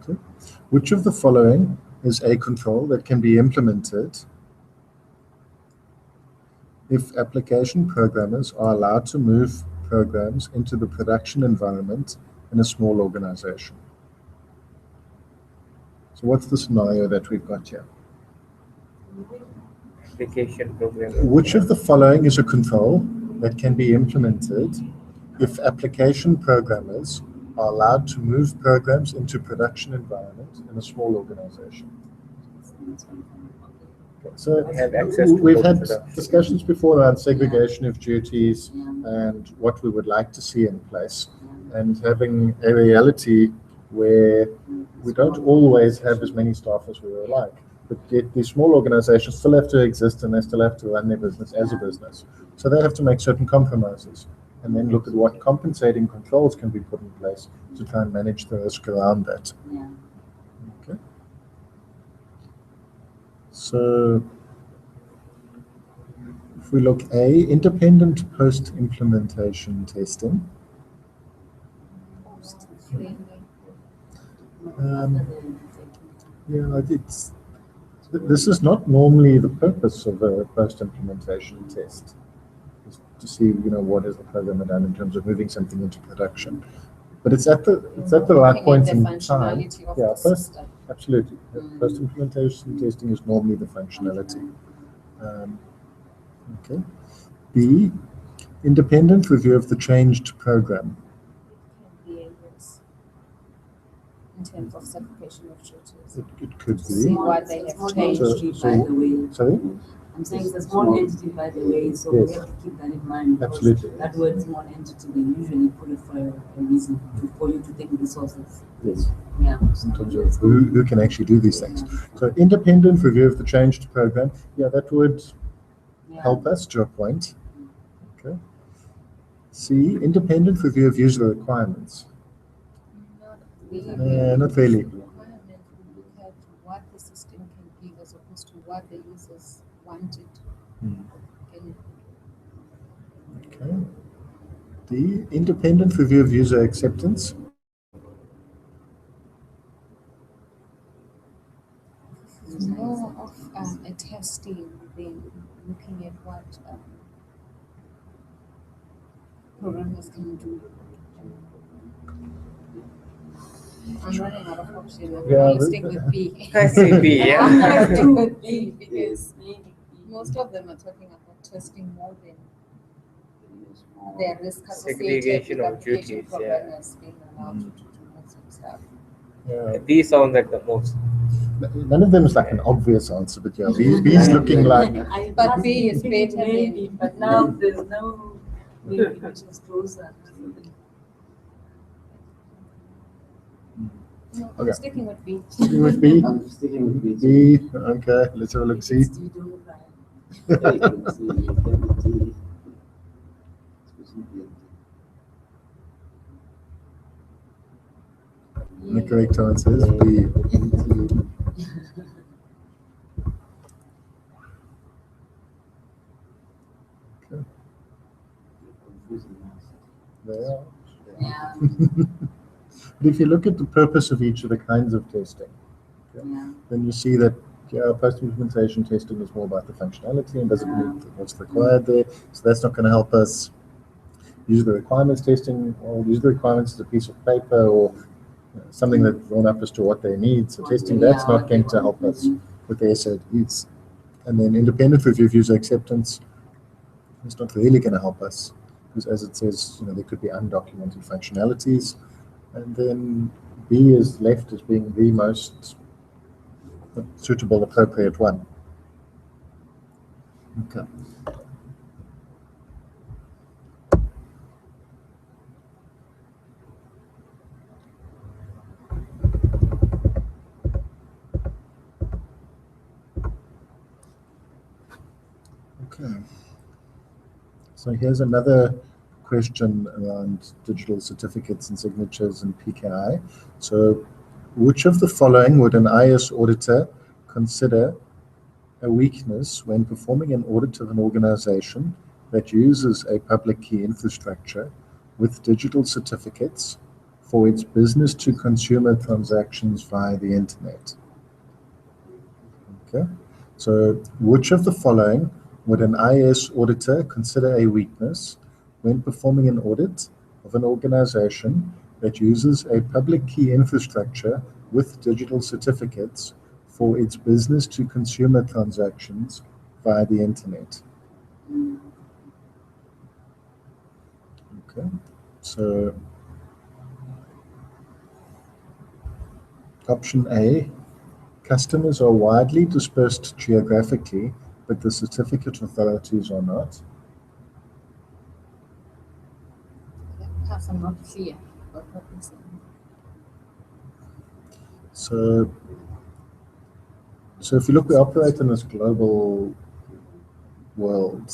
Okay. Which of the following is a control that can be implemented if application programmers are allowed to move programs into the production environment in a small organization? So what's the scenario that we've got here? Application program. Which of the following is a control that can be implemented if application programmers are allowed to move programs into production environment in a small organization? Okay, so They have access to we've both had production. discussions before around segregation of duties Yeah. and what we would like to see in place, and having a reality where we don't always have as many staff as we would like. But yet these small organizations still have to exist and they still have to run their business as a business. So they have to make certain compromises and then look at what compensating controls can be put in place to try and manage the risk around that. Yeah. Okay. So if we look A, independent post-implementation testing. Yeah, this is not normally the purpose of a post-implementation test, is to see, what has the programmer done in terms of moving something into production. But it's at the right point in time. Yeah, absolutely. Post-implementation testing is normally the functionality. Okay. B, independent review of the changed program. in terms of certification of churches. It could See be. what they have Small changed. entity, by the way. Sorry? I'm saying it's a small entity, by the way, so Yes. we have to keep that in mind. Because Absolutely. that word small entity, they usually put it for a reason, for you to think resources. Yes. Yeah. In terms of who can actually do these things. So independent review of the changed program, yeah, that would Yeah. help us to a point. Okay. C, independent review of user requirements. Not really. Requirement will look at what the system can give as opposed to what the users wanted. Okay. D, independent review of user acceptance. It's more of a testing than looking at what programmers can do. I'm running out of options. Yeah, I'll but- stick with B. I see B, yeah. I'll stick with B because most of them are talking about testing more than their risk associated Segregation with of application duties, yeah. programmers being allowed to do that sort of stuff. Yeah. These sound like the most. None of them is like an obvious answer, but yeah, B is looking like But B is better Maybe, than. but now there's no maybe which is closer. No, Okay. I'm sticking with B. sticking with B. I'm sticking with B. B, okay, let's have a look. C. It's you don't cry. Yeah, you can see indemnity, especially The correct answer is B. Okay, confusing us. there are. Yeah, But if you look at the purpose of each of the kinds of testing, yeah. then you see that post-implementation testing is more about the functionality and does it meet what's required there. So that's not going to help us. Use the requirements testing, or use the requirements as a piece of paper or something that's drawn up as to what they need. So testing that's not going to help us with the SODs. And then independent review of user acceptance is not really going to help us because, as it says, there could be undocumented functionalities. And then B is left as being the most suitable, appropriate one. Okay. Okay. So here's another question around digital certificates and signatures and PKI. So which of the following would an IS auditor consider a weakness when performing an audit of an organization that uses a public key infrastructure with digital certificates for its business to consumer transactions via the internet? Okay. So which of the following would an IS auditor consider a weakness when performing an audit of an organization that uses a public key infrastructure with digital certificates for its business to consumer transactions via the internet? Okay, so option A, customers are widely dispersed geographically, but the certificate authorities are not. Perhaps I'm not clear about what you're saying. So if you look, we operate in this global world.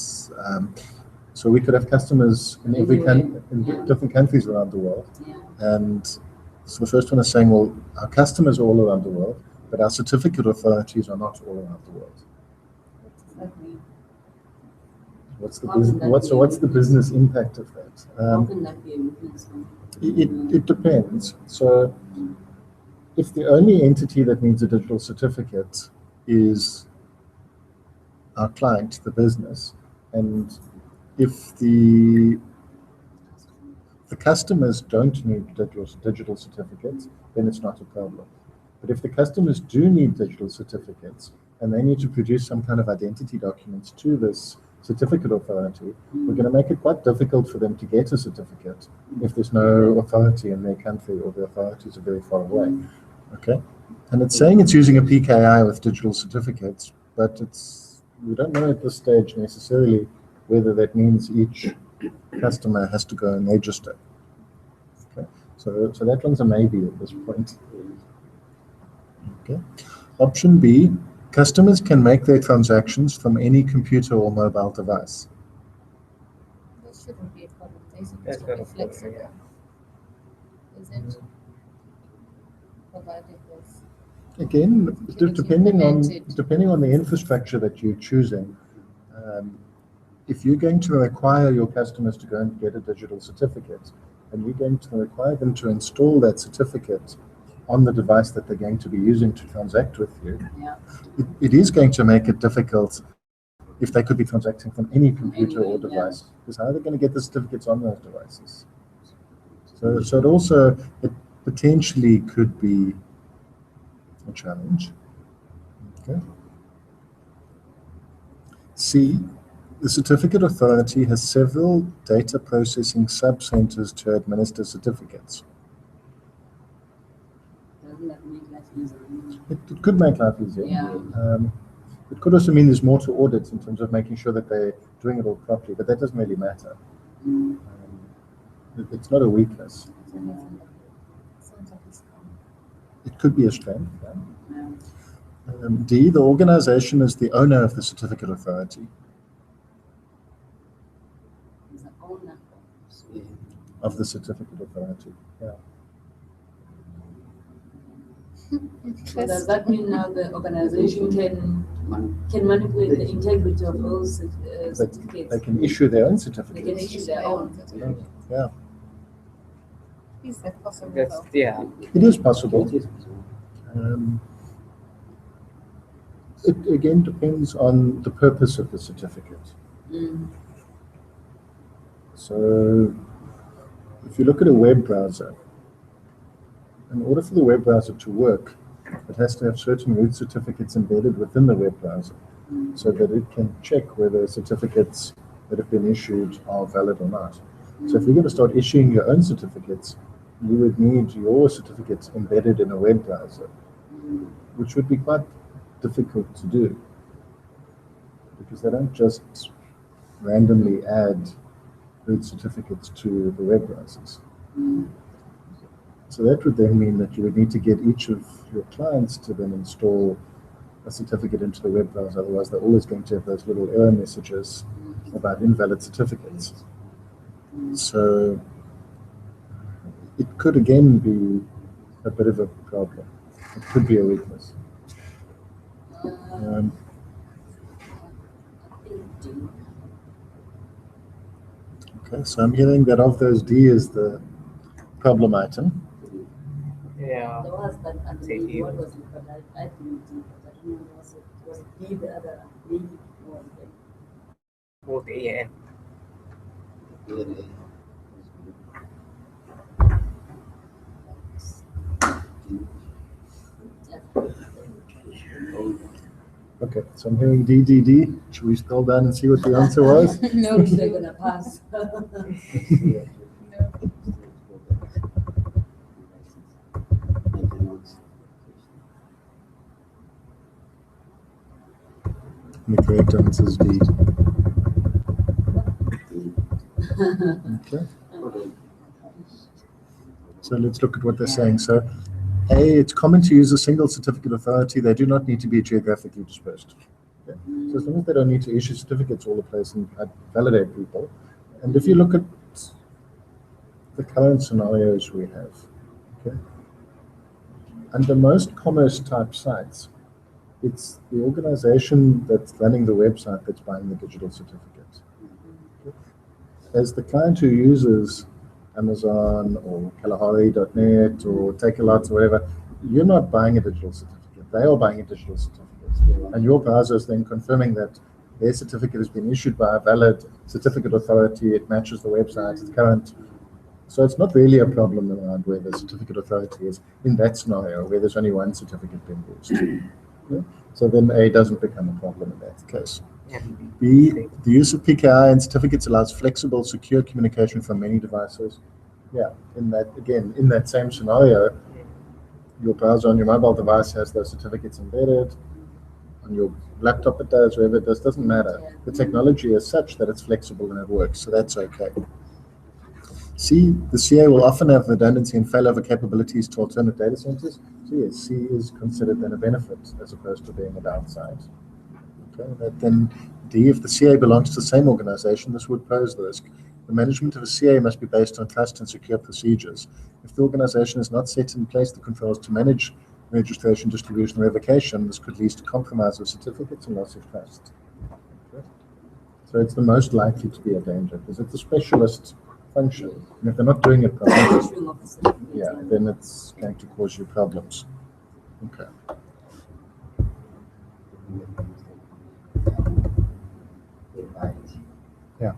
So we could have customers in in different countries around the world. Yeah. And so the first one is saying, well, our customers are all around the world, but our certificate authorities are not all around the world. Exactly. What's the How can that business? be a What's the weakness? business impact of that? How can that be a weakness? It depends. So if the only entity that needs a digital certificate is our client, the business, and if the customers don't need digital certificates, then it's not a problem. But if the customers do need digital certificates and they need to produce some kind of identity documents to this certificate authority, we're going to make it quite difficult for them to get a certificate if there's no authority in their country or the authorities are very far away. Okay, and it's saying it's using a PKI with digital certificates, but we don't know at this stage necessarily whether that means each customer has to go and register. Okay, so that one's a maybe at this point. Okay, option B. Customers can make their transactions from any computer or mobile device. That shouldn't be a problem. They should That's just not be a problem, flexible. yeah. Is it? Provided there's Again, security depending implemented. on the infrastructure that you're choosing, if you're going to require your customers to go and get a digital certificate, and you're going to require them to install that certificate on the device that they're going to be using to transact with you, Yeah. it is going to make it difficult if they could be transacting from any computer or device. Because how are they going to get the certificates on those devices? So it potentially could be a challenge. Okay. C, the certificate authority has several data processing sub-centers to administer certificates. Doesn't that make life easier? It could make life easier. Yeah. It could also mean there's more to audit in terms of making sure that they're doing it all properly, but that doesn't really matter. It's not a weakness. Sounds like it's common. It could be a strength. Yeah. Yeah. D, the organization is the owner of the certificate authority. It's the owner. Of the certificate authority. Yeah. So does that mean now the organization can manipulate the integrity of those certificates? They can issue their own They can certificates. issue their own. Yeah. Is that possible? That's, though? yeah. It is possible. It again depends on the purpose of the certificate. So if you look at a web browser, in order for the web browser to work, it has to have certain root certificates embedded within the web browser so that it can check whether certificates that have been issued are valid or not. So if you're going to start issuing your own certificates, you would need your certificates embedded in a web browser, which would be quite difficult to do because they don't just randomly add root certificates to the web browsers. So that would then mean that you would need to get each of your clients to then install a certificate into the web browser. Otherwise, they're always going to have those little error messages about invalid certificates. So it could again be a bit of a problem. It could be a weakness. Okay, so I'm hearing that of those, D is the problem item. Yeah. There was that other Say lady, D. what was it? But I think D, but I don't know, was it D, the other lady? Was it? Both A and Okay, so I'm hearing D, D, D. Should we scroll down and see what the answer was? No, they're gonna pass. The correct answer is D. Okay. So let's look at what they're saying. So, A, it's common to use a single certificate authority. They do not need to be geographically dispersed. Okay. So as long as they don't need to issue certificates all the place and validate people. And if you look at the current scenarios we have, okay, under most commerce type sites, it's the organization that's running the website that's buying the digital certificate. As the client who uses Amazon or Kalahari.net or Takealot or whatever, you're not buying a digital certificate. They are buying a digital certificate. And your browser is then confirming that their certificate has been issued by a valid certificate authority. It matches the website, it's current. So it's not really a problem around where the certificate authority is in that scenario where there's only one certificate being used. Okay? So then A doesn't become a problem in that case. And B, the use of PKI and certificates allows flexible, secure communication from many devices. Yeah, in that same scenario, your browser on your mobile device has those certificates embedded. On your laptop it does, wherever it does, doesn't matter. The technology is such that it's flexible and it works, so that's okay. C, the CA will often have redundancy and failover capabilities to alternate data centers. So yes, C is considered then a benefit as opposed to being a downside. Okay, then D, if the CA belongs to the same organization, this would pose the risk. The management of a CA must be based on trust and secure procedures. If the organization has not set in place the controls to manage registration, distribution, and revocation, this could lead to compromise of certificates and loss of trust. Okay. So it's the most likely to be a danger because it's a specialist function. And if they're not doing it properly, yeah, then it's going to cause you problems. Okay. Yeah.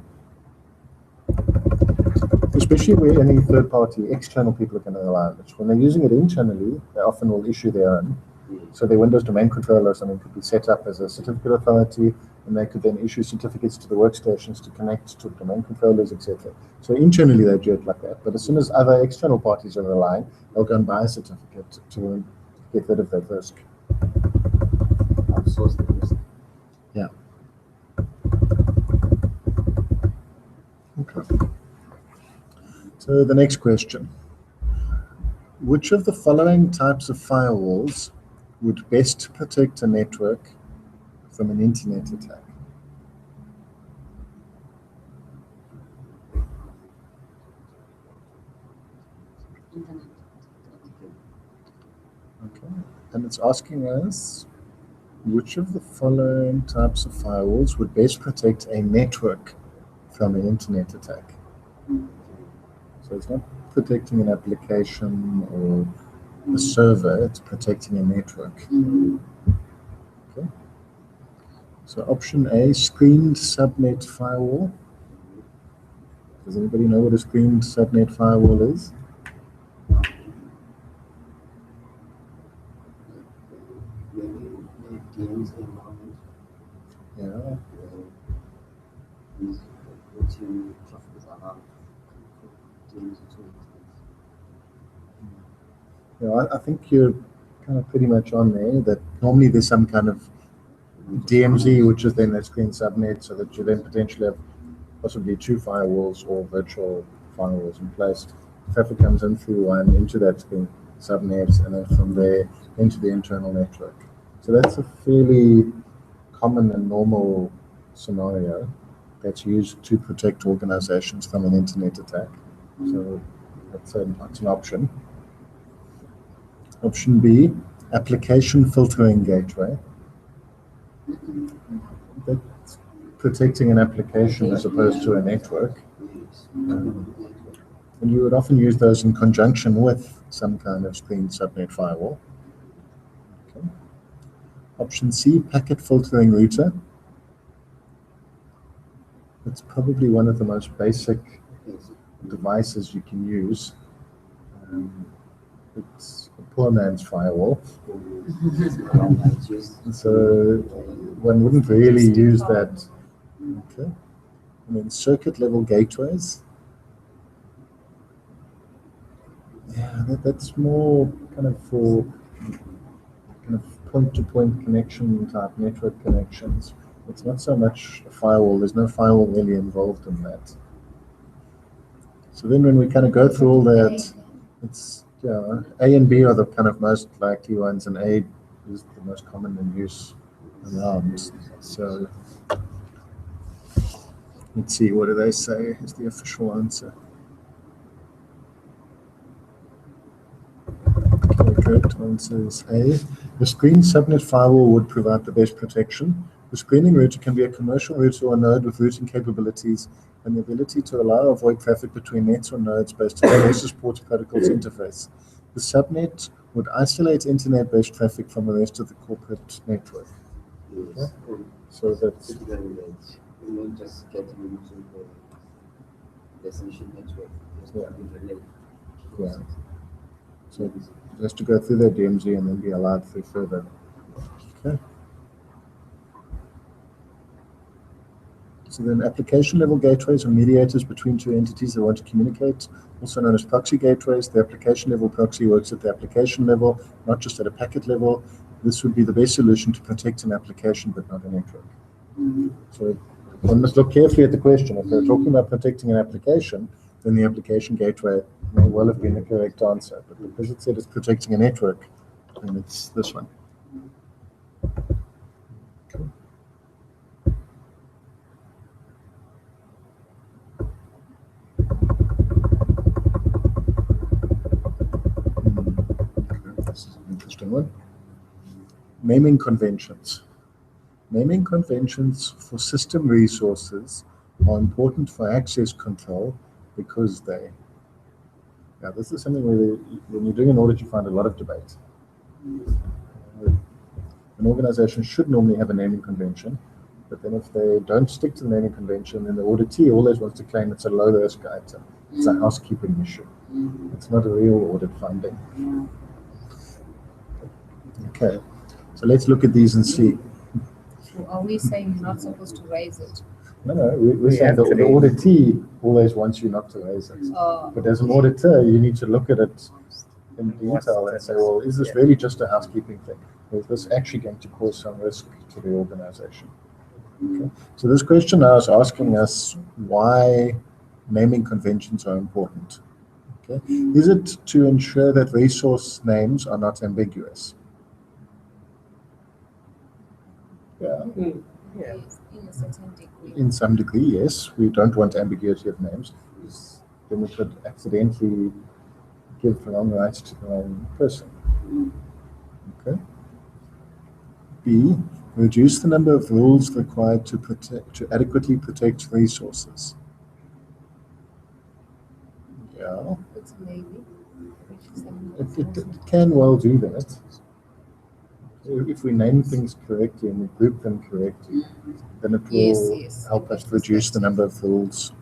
Especially where any third-party external people are going to rely on it. When they're using it internally, they often will issue their own. So their Windows domain controller or something could be set up as a certificate authority, and they could then issue certificates to the workstations to connect to domain controllers, etc. So internally they do it like that. But as soon as other external parties are relying, they'll go and buy a certificate to get rid of that risk. Outsource the risk. Yeah. Okay. So the next question. Which of the following types of firewalls would best protect a network from an internet attack? Internet. Okay. And it's asking us, which of the following types of firewalls would best protect a network from an internet attack? So it's not protecting an application or a server, it's protecting a network. Okay. So option A, screened subnet firewall. Does anybody know what a screened subnet firewall is? Yeah. Yeah, I think you're kind of pretty much on there, that normally there's some kind of DMZ, which is then that screen subnet, so that you then potentially have possibly two firewalls or virtual firewalls in place. Traffic comes in through one into that screen subnet, and then from there into the internal network. So that's a fairly common and normal scenario that's used to protect organizations from an internet attack. So that's an option. Option B, application filtering gateway. That's protecting an application as opposed to a network. And you would often use those in conjunction with some kind of screen subnet firewall. Okay. Option C, packet filtering router. It's probably one of the most basic devices you can use. It's a poor man's firewall. So one wouldn't really use that. Okay. And then circuit level gateways. Yeah, that's more kind of for kind of point-to-point connection type network connections. It's not so much a firewall. There's no firewall really involved in that. So then when we kind of go through all that, it's A and B are the kind of most likely ones, and A is the most common in use around. So let's see, what do they say is the official answer? The correct answer is A. The screen subnet firewall would provide the best protection. The screening router can be a commercial router or node with routing capabilities and the ability to allow or avoid traffic between nets or nodes based on the basis port protocol's interface. The subnet would isolate internet-based traffic from the rest of the corporate network. Yes. Yeah. So that's not just getting into the destination network. Yeah. So it has to go through their DMZ and then be allowed through further. Okay. So then application level gateways are mediators between two entities that want to communicate, also known as proxy gateways. The application level proxy works at the application level, not just at a packet level. This would be the best solution to protect an application, but not a network. So one must look carefully at the question. If they're talking about protecting an application, then the application gateway may well have been the correct answer. But because it said it's protecting a network, then it's this one. This is an interesting one. Naming conventions. Naming conventions for system resources are important for access control because they... Yeah, this is something where when you're doing an audit, you find a lot of debate. An organization should normally have a naming convention, but then if they don't stick to the naming convention, then the auditee always wants to claim it's a low-risk item. It's a housekeeping issue. It's not a real audit finding. Okay, so let's look at these and see. So are we saying you're not supposed to raise it? No, we're saying the auditee always wants you not to raise it. But as an auditor, you need to look at it in detail and say, well, is this really just a housekeeping thing? Or is this actually going to cause some risk to the organization? Okay. So this question now is asking us why naming conventions are important. Okay. Is it to ensure that resource names are not ambiguous? Yeah. Yeah. In a certain degree. In some degree, yes. We don't want ambiguity of names. Then we could accidentally give the wrong rights to the wrong person. Okay. B, reduce the number of rules required to adequately protect resources. Yeah. It's a maybe. It can well do that. If we name things correctly and we group them correctly, then it will help us reduce the number of rules.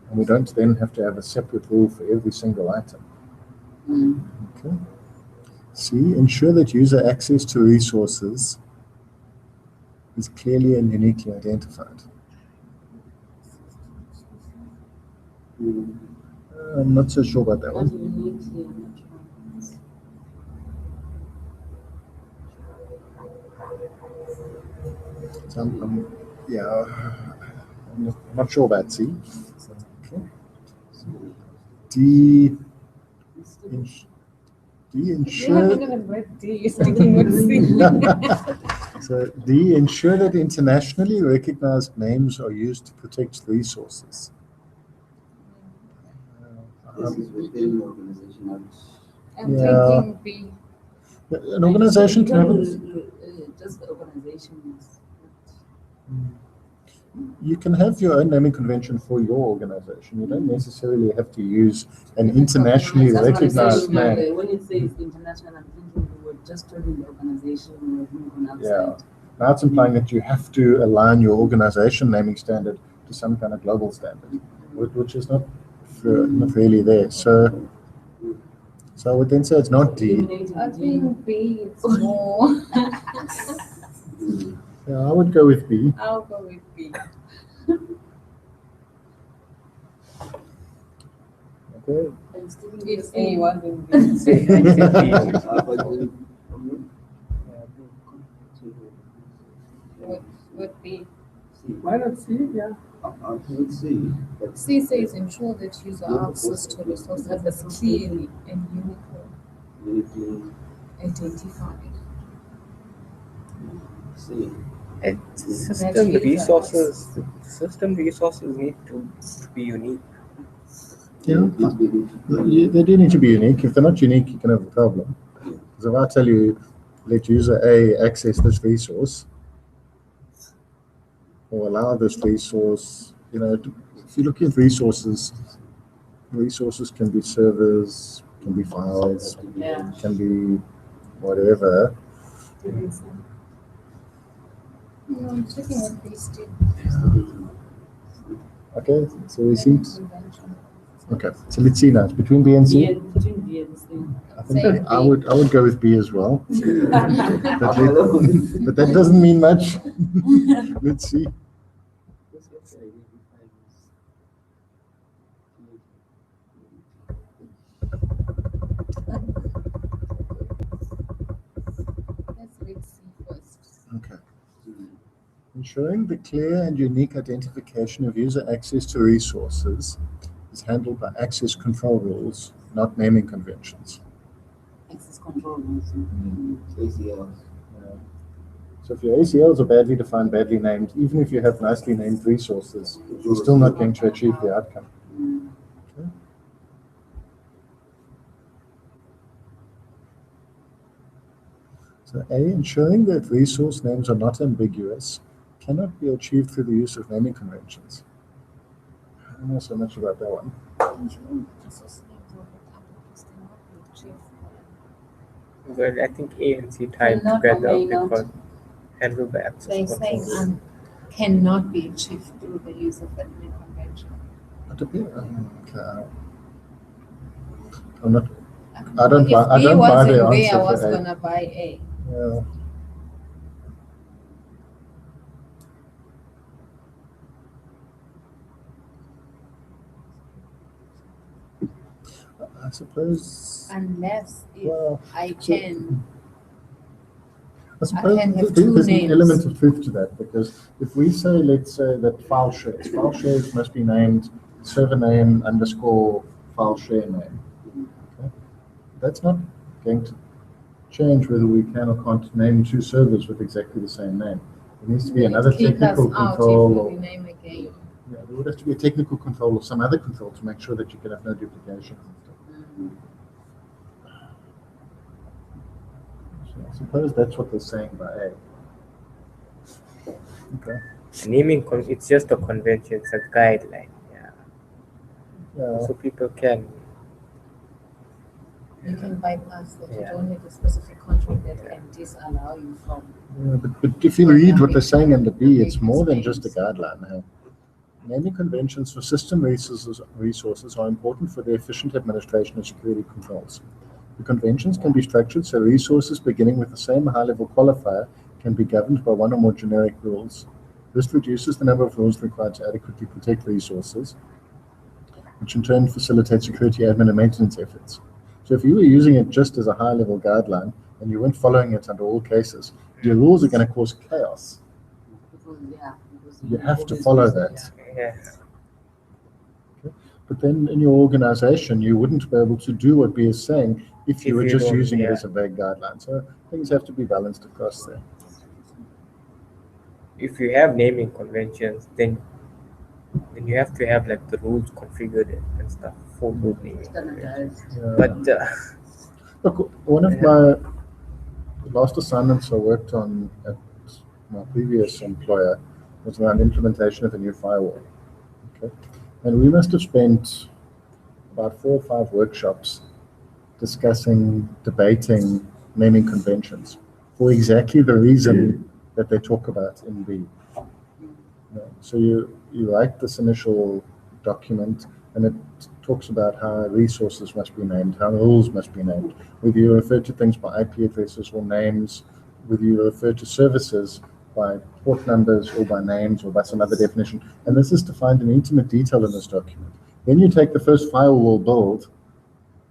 And we don't then have to have a separate rule for every single item. Okay. C, ensure that user access to resources is clearly and uniquely identified. I'm not so sure about that one. So I'm not sure about C. Okay. D, ensure. So D, ensure that internationally recognized names are used to protect resources. This is within the organization. I'm thinking B. An organization can have just the organization is. You can have your own naming convention for your organization. You don't necessarily have to use an internationally That's what I'm recognized saying now, name. when it says international, I'm thinking we were just telling the organization we were moving outside. Yeah. Now it's implying that you have to align your organization naming standard to some kind of global standard, which is not really there. So I would then say it's not D. I think B is more. Yeah, I would go with B. I'll go with B. Okay. If A wasn't B. Would be. Why not C? Yeah. I would see. But C says ensure that user access to resources is clearly and uniquely identified. see. System resources need to be unique. Yeah. Must be different. They do need to be unique. If they're not unique, you can have a problem. Because if I tell you, let user A access this resource, or allow this resource, if you look at resources can be servers, can be files, Yeah. can be whatever. No, I'm checking what B still. Okay, so we see. Okay, so let's see now. It's between B and B C. and between B and C. I think Same I B. would go with B as well. But that doesn't mean much. Let's see. Okay. Ensuring the clear and unique identification of user access to resources is handled by access control rules, not naming conventions. Access control rules. ACLs. So if your ACLs are badly defined, badly named, even if you have nicely named resources, you're still not going to achieve the outcome. Okay. So A, ensuring that resource names are not ambiguous cannot be achieved through the use of naming conventions. I don't know so much about that one. Well, I think A and C tied Cannot or together may not. because handled by access They're control. saying cannot be achieved through the use of naming convention. Okay. I'm not. I don't If buy. I B don't buy wasn't the there, I answer was for A. gonna buy A. Yeah. I suppose. Unless if Well, I so- can. I suppose can have there's two an names. element of truth to that, because if we say, let's say that file shares must be named server name underscore file share name. Okay? That's not going to change whether we can or can't name two servers with exactly the same name. There needs to be another technical control, or Name again. there would have to be a technical control or some other control to make sure that you can have no duplication. So I suppose that's what they're saying by A. Okay. Naming it's just a convention, it's a guideline. Yeah. So people can. You can bypass that. You Yeah. don't need a specific control that can disallow you from. Yeah, but if you read what they're saying under B, it's more than just a guideline. Naming conventions for system resources are important for the efficient administration of security controls. The conventions can be structured so resources beginning with the same high-level qualifier can be governed by one or more generic rules. This reduces the number of rules required to adequately protect resources, which in turn facilitates security admin and maintenance efforts. So if you were using it just as a high-level guideline and you weren't following it under all cases, your rules are going to cause chaos. Because You have to always follow use that. Yeah. But then in your organization, you wouldn't be able to do what B is saying if you If were you just don't, using it yeah. as a vague guideline. So things have to be balanced across there. If you have naming conventions, then you have to have like the rules configured and stuff for those naming conventions. Standardized. But Look, one of my last assignments I worked on at my previous employer was around implementation of a new firewall. Okay, and we must have spent about 4 or 5 workshops discussing, debating naming conventions for exactly the reason that they talk about in B. So you write this initial document, and it talks about how resources must be named, how rules must be named, whether you refer to things by IP addresses or names, whether you refer to services by port numbers or by names or by some other definition. And this is defined in intimate detail in this document. Then you take the first firewall build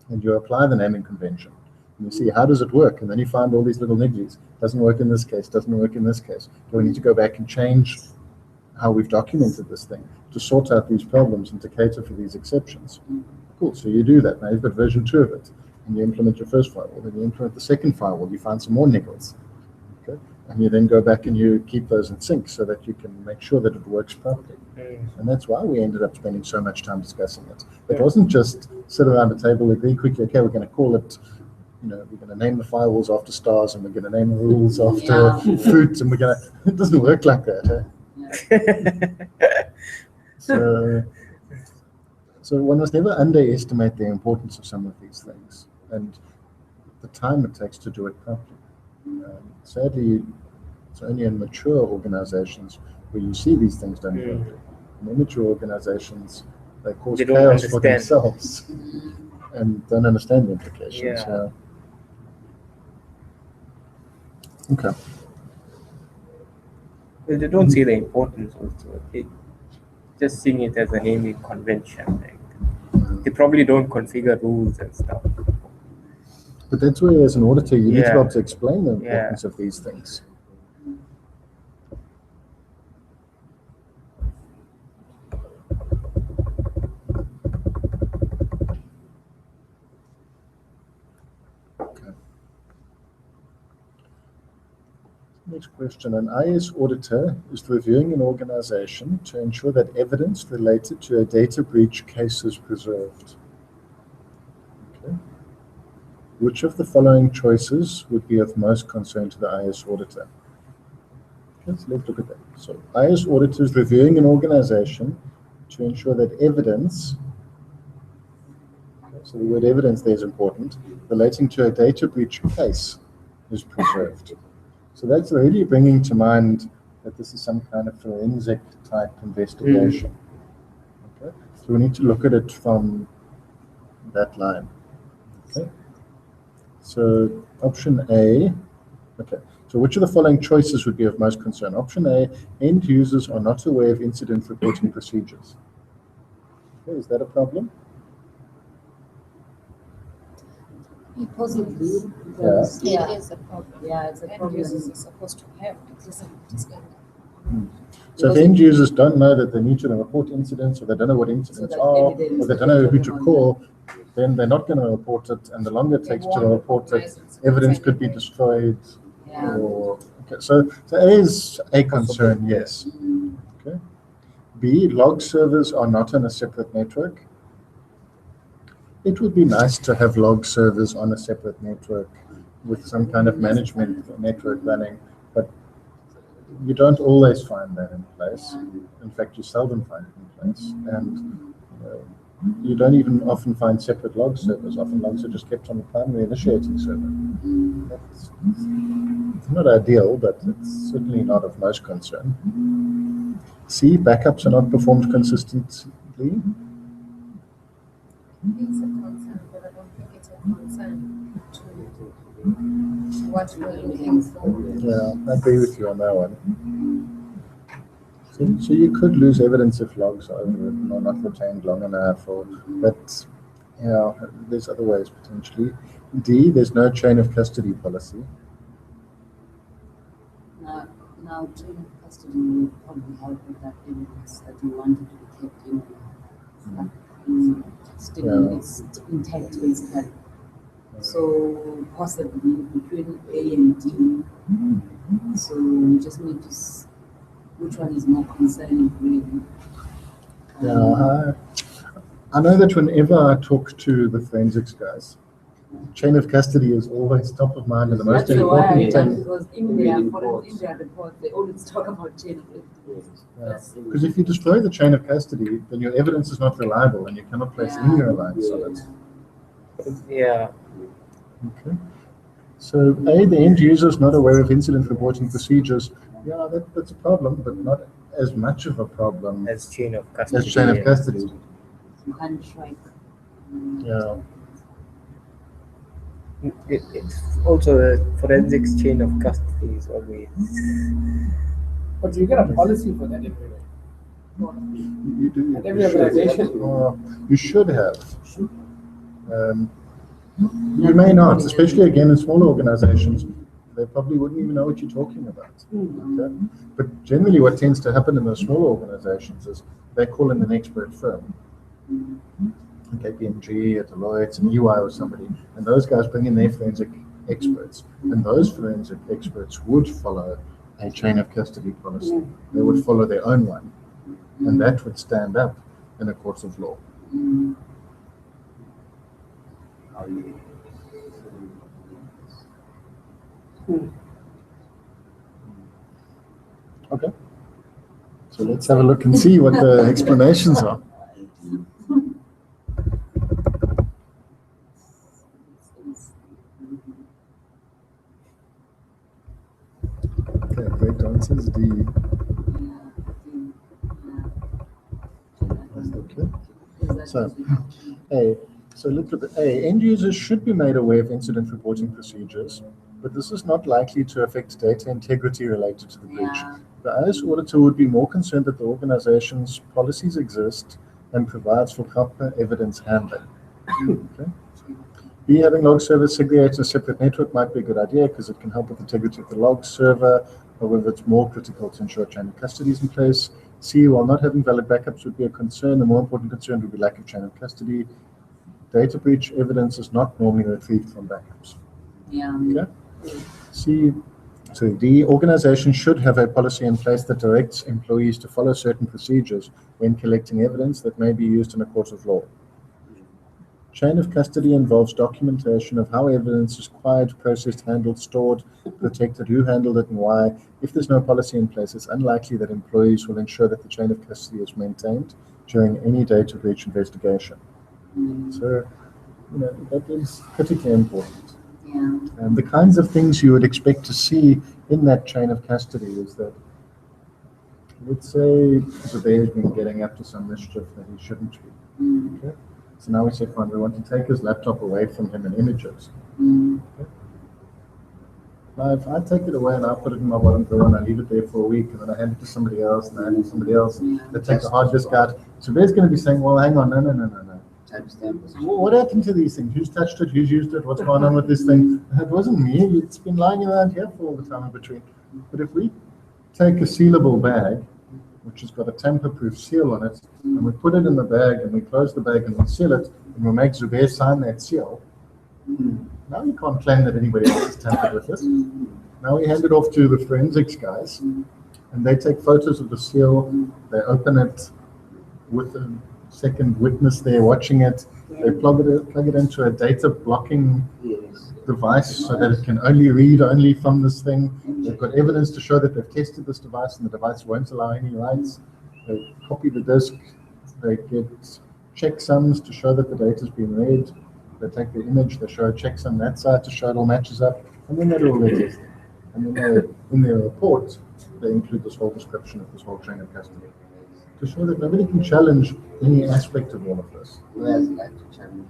and you apply the naming convention. And you see, how does it work? And then you find all these little nigglies. Doesn't work in this case, doesn't work in this case. Do we need to go back and change how we've documented this thing to sort out these problems and to cater for these exceptions? Cool, so you do that. Now you've got version 2 of it. And you implement your first firewall. Then you implement the second firewall. You find some more niggles. Okay? And you then go back and you keep those in sync so that you can make sure that it works properly. And that's why we ended up spending so much time discussing it. It wasn't just sit around a table, agree quickly, okay, we're going to call it, we're going to name the firewalls after stars, and we're going to name the rules after fruit, and it doesn't work like that. So one must never underestimate the importance of some of these things and the time it takes to do it properly. Sadly, it's only in mature organizations where you see these things done properly. In immature organizations, they cause They don't chaos for understand. themselves and don't understand the implications. Yeah. Okay. Well, they don't see the importance also. They just seeing it as a naming convention. Like, they probably don't configure rules and stuff. But that's where, as an auditor, you need to be Yeah. able to explain the importance of these things. Next question. An IS auditor is reviewing an organization to ensure that evidence related to a data breach case is preserved. Okay. Which of the following choices would be of most concern to the IS auditor? Let's look at that. So, IS auditor is reviewing an organization to ensure that evidence, so the word evidence there is important, relating to a data breach case is preserved. So that's already bringing to mind that this is some kind of forensic type investigation. Okay, so we need to look at it from that line. Okay, so option A. Okay, so which of the following choices would be of most concern? Option A: end users are not aware of incident reporting procedures. Okay, is that a problem? Possibly. Because Yeah. it is a problem. Yeah, it's a End problem. users are supposed to have decent understanding. So if end users don't know that they need to report incidents, or they don't know what incidents that are, evidence or they don't know who to call, then they're not going to report it, and the longer it takes to report it, evidence could be destroyed. Yeah. Or, okay, so A is a concern, yes. Okay. B, log servers are not on a separate network. It would be nice to have log servers on a separate network with some kind of management network running, but you don't always find that in place. In fact, you seldom find it in place, and you don't even often find separate log servers. Often logs are just kept on the primary initiating server. That's not ideal, but it's certainly not of most concern. C, backups are not performed consistently. It's a concern, but I don't think it's a concern to what we're looking for. Yeah, I agree with you on that one. So you could lose evidence if logs are overwritten or not retained long enough, but yeah, there's other ways potentially. D, there's no chain of custody policy. Now chain of custody will probably help with that evidence that you wanted to be kept in. It's intact basically. So possibly between A and D. So you just need to which one is more concerning really. Yeah, I know that whenever I talk to the forensics guys, chain of custody is always top of mind and the most That's important why, thing. because in their report, they always talk about chain of custody. Because if you destroy the chain of custody, then your evidence is not reliable and you cannot place any reliance on it. Yeah. Okay. So A, the end user is not aware of incident reporting procedures. Yeah, that's a problem, but not as much of a problem As chain of custody. as chain of custody. You can't track. Yeah. It's also the forensics chain of custody is always. But you get a policy for that everywhere. You do. At every organization. You should have. You may not, especially again in smaller organizations. They probably wouldn't even know what you're talking about. Okay? But generally what tends to happen in those smaller organizations is they call in an expert firm. KPMG, a Deloitte, an EY or somebody, and those guys bring in their forensic experts. And those forensic experts would follow a chain of custody policy. They would follow their own one. And that would stand up in a court of law. Okay. So let's have a look and see what the explanations are. Okay, correct answer is D. Okay. So, A. So look at the A. End users should be made aware of incident reporting procedures, but this is not likely to affect data integrity related to the breach. The IS auditor would be more concerned that the organization's policies exist and provides for proper evidence handling. Okay. B, having log servers segregated in a separate network might be a good idea because it can help with the integrity of the log server. However, it's more critical to ensure chain of custody is in place. C, while not having valid backups would be a concern, the more important concern would be lack of chain of custody. Data breach evidence is not normally retrieved from backups. Yeah. Okay. C, So the organization should have a policy in place that directs employees to follow certain procedures when collecting evidence that may be used in a court of law. Chain of custody involves documentation of how evidence is acquired, processed, handled, stored, protected, who handled it, and why. If there's no policy in place, it's unlikely that employees will ensure that the chain of custody is maintained during any data breach investigation. So, that is critically important. Yeah. And the kinds of things you would expect to see in that chain of custody is that, let's say the bear has been getting up to some mischief that he shouldn't be. Okay? So now we say, fine, we want to take his laptop away from him and images. Okay? Now, if I take it away and I put it in my bottom drawer and I leave it there for a week and then I hand it to somebody else and I hand it to somebody else, they take the hard disk out. So bear's going to be saying, well, hang on, no. What happened to these things? Who's touched it? Who's used it? What's going on with this thing? It wasn't me. It's been lying around here for all the time in between. But if we take a sealable bag, which has got a tamper-proof seal on it, and we put it in the bag and we close the bag and we seal it, and we make Zubair sign that seal, now you can't claim that anybody else has tampered with it. Now we hand it off to the forensics guys, and they take photos of the seal, they open it with a second witness there watching it, they plug it into a data blocking device so that it can only read from this thing. They've got evidence to show that they've tested this device and the device won't allow any writes. They copy the disk, they get checksums to show that the data's been read. They take the image, they show a checksum that side to show it all matches up, and then they do all their testing. And then in their report, they include this whole description of this whole chain of custody to show that nobody can challenge any aspect of all of this. Who has like to challenge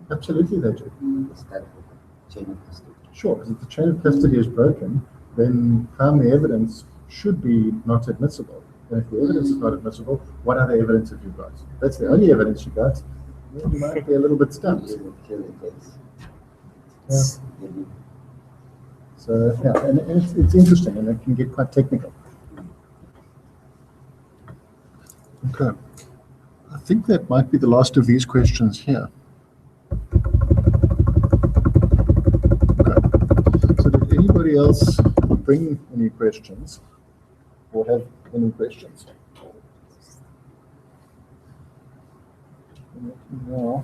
that? Absolutely they do. It's that chain of custody. Sure, because if the chain of custody is broken, then primary evidence should be not admissible. And if the evidence is not admissible, what other evidence have you got? If that's the only evidence you got, then you might be a little bit stumped. Yeah. So, yeah, and it's interesting, and it can get quite technical. Okay. I think that might be the last of these questions here. Okay. So did anybody else bring any questions or have any questions? No.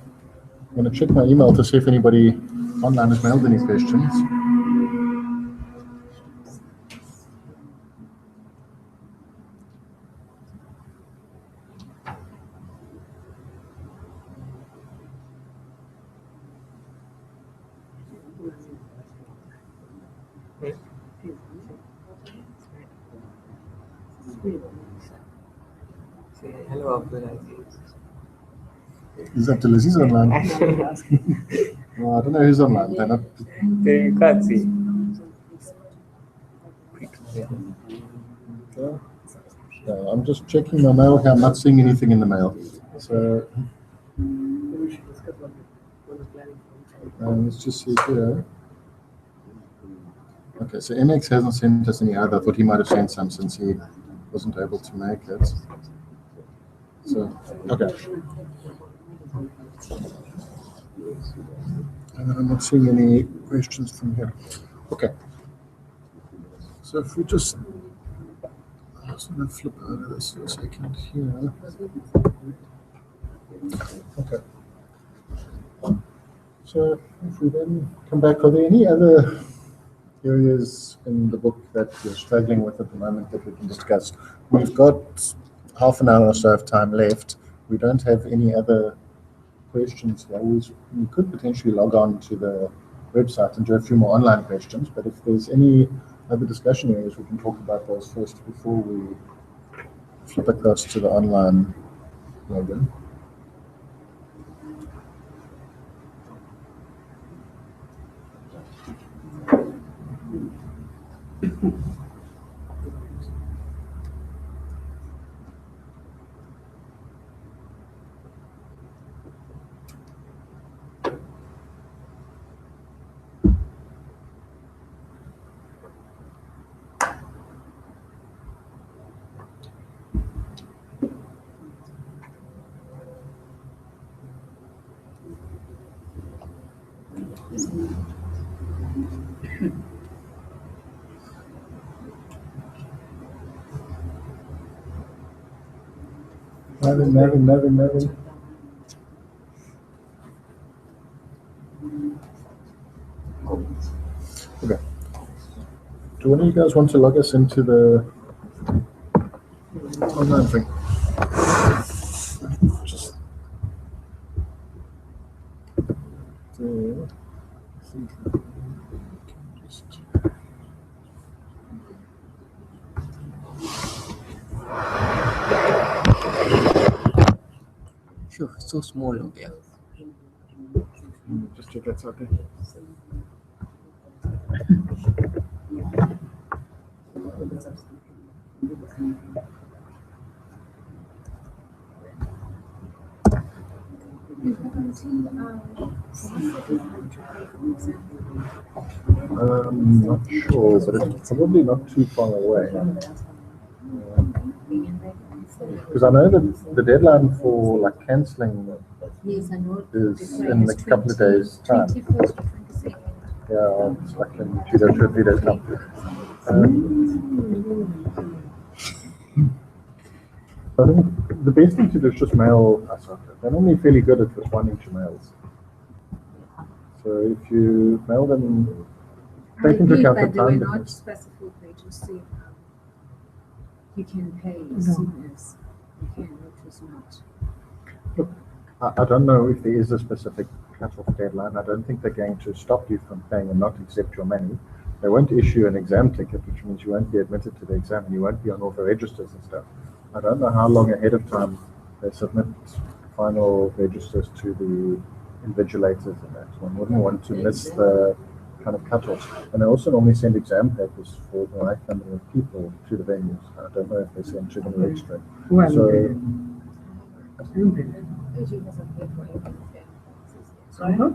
I'm going to check my email to see if anybody online has mailed any questions. Hello, Abdul. Is Abdulaziz online? Well, I don't know who's online. They're not. You can't see. Yeah, I'm just checking my mail here. I'm not seeing anything in the mail. So let's just see here. Okay, so MX hasn't sent us any either. I thought he might have sent some since he wasn't able to make it. So, okay. And I'm not seeing any questions from here. Okay. So if we just flip out of this for a second here. Okay. So if we then come back, are there any other areas in the book that you're struggling with at the moment that we can discuss? We've got half an hour or so of time left. We don't have any other questions here. We could potentially log on to the website and do a few more online questions, but if there's any other discussion areas, we can talk about those first before we flip across to the online login. Navin. Okay. Do one of you guys want to log us into the online thing? Just Sure, so small over here. just check that's okay. I'm not sure, but it's probably not too far away. Because I know that the deadline for like cancelling Yes, I know. is in a couple of days' time. 21st to 22nd. Yeah, it's like in 2 days or 3 days time. I think the best thing to do is just mail us out. They're normally fairly good at responding to mails. So if you mail them, take into account the But they were time not difference. specific, they just say you can pay as soon as you can, which was not. Look, I don't know if there is a specific cut-off deadline. I don't think they're going to stop you from paying and not accept your money. They won't issue an exam ticket, which means you won't be admitted to the exam and you won't be on all the registers and stuff. I don't know how long ahead of time they submit final registers to the invigilators and that. One wouldn't want to miss the kind of cut-offs. And they also normally send exam papers for the right number of people to the venues. I don't know if they send to them extra. Well, So Usually doesn't pay for everything. uh-huh.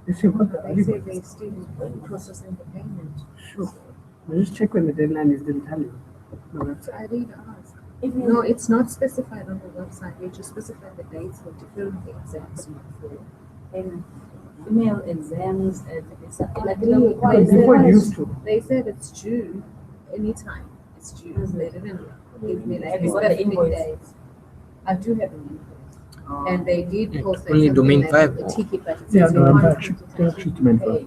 You see what They say they still processing the payment. Sure. Just check when the deadline is, they'll tell you. The website. I did ask. No, it's not specified on the website. They just specify the dates for different exams. And email exams, it's like They Before it said, used to. they said it's due anytime. It's due. They didn't give me like Have a you got the specific invoice? date. I do have an invoice. And they did Yeah, post only something domain like 5. a ticket, but it Yeah, says domain you five. can't just to make pay.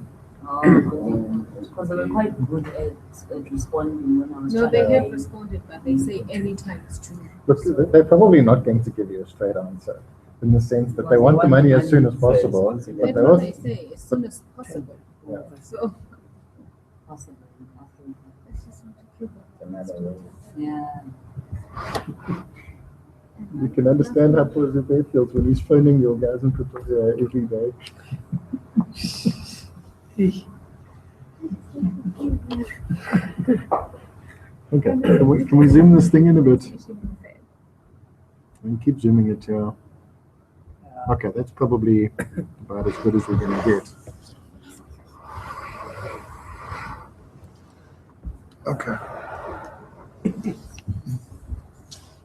Because they were quite good at responding when I was No, trying they to have responded, but they say anytime it's due. look, they're probably not going to give you a straight answer in the sense that they want the money as soon as possible. But That's they what also, they say, as soon as possible. yeah. So, possibly. that's just not a cure. Yeah. You can understand how positive they feels when he's phoning your guys in Pretoria every day. Okay, can we zoom this thing in a bit? We can keep zooming it, yeah. Okay, that's probably about as good as we're going to get. Okay.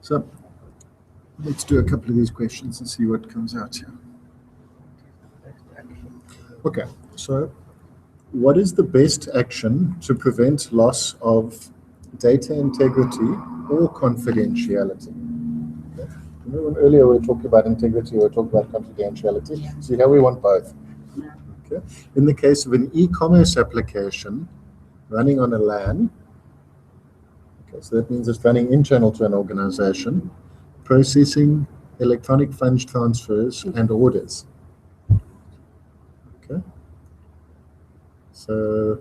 So, let's do a couple of these questions and see what comes out here. Okay, so what is the best action to prevent loss of data integrity or confidentiality? Okay. Remember when earlier we were talking about integrity, we were talking about confidentiality? Yeah. So here we want both. Yeah. Okay. In the case of an e-commerce application running on a LAN, okay, so that means it's running internal to an organization, processing electronic funds transfers and orders. Okay. So,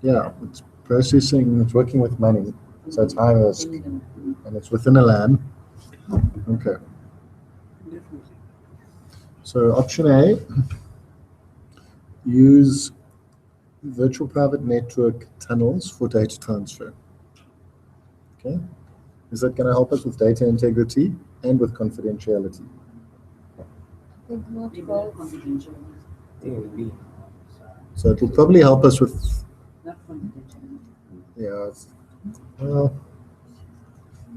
yeah, it's processing, it's working with money, so it's high risk, and it's within a LAN. Okay. So option A, use virtual private network tunnels for data transfer. Okay. Is that going to help us with data integrity and with confidentiality? I think not Even both. confidential. It will be. So it will probably help us with, Not confidential. yeah, well,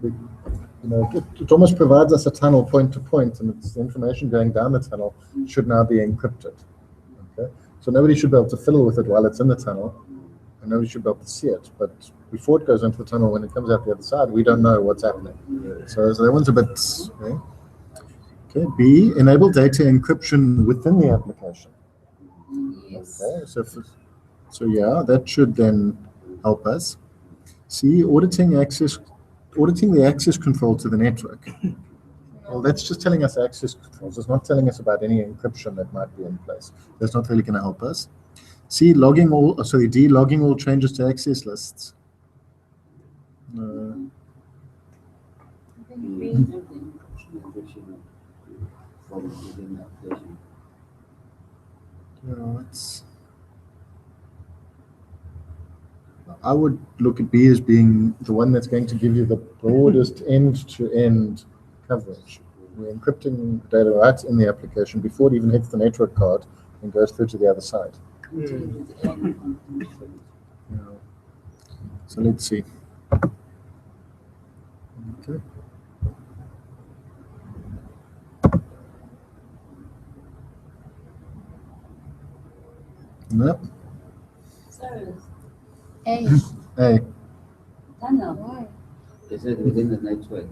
it almost provides us a tunnel point to point, and it's the information going down the tunnel should now be encrypted. Okay, so nobody should be able to fiddle with it while it's in the tunnel, and nobody should be able to see it. But before it goes into the tunnel, when it comes out the other side, we don't know what's happening. So that one's a bit. Okay. B, enable data encryption within the application. Yes. Okay. So yeah, that should then help us. C, auditing the access control to the network. Well, that's just telling us access controls. It's not telling us about any encryption that might be in place. That's not really going to help us. C, D, logging all changes to access lists. Encryption from within the application. I would look at B as being the one that's going to give you the broadest end-to-end coverage. We're encrypting the data right in the application before it even hits the network card and goes through to the other side. So let's see. Okay. Nope. Sorry, A. A. Tunnel. Why? They said within the network.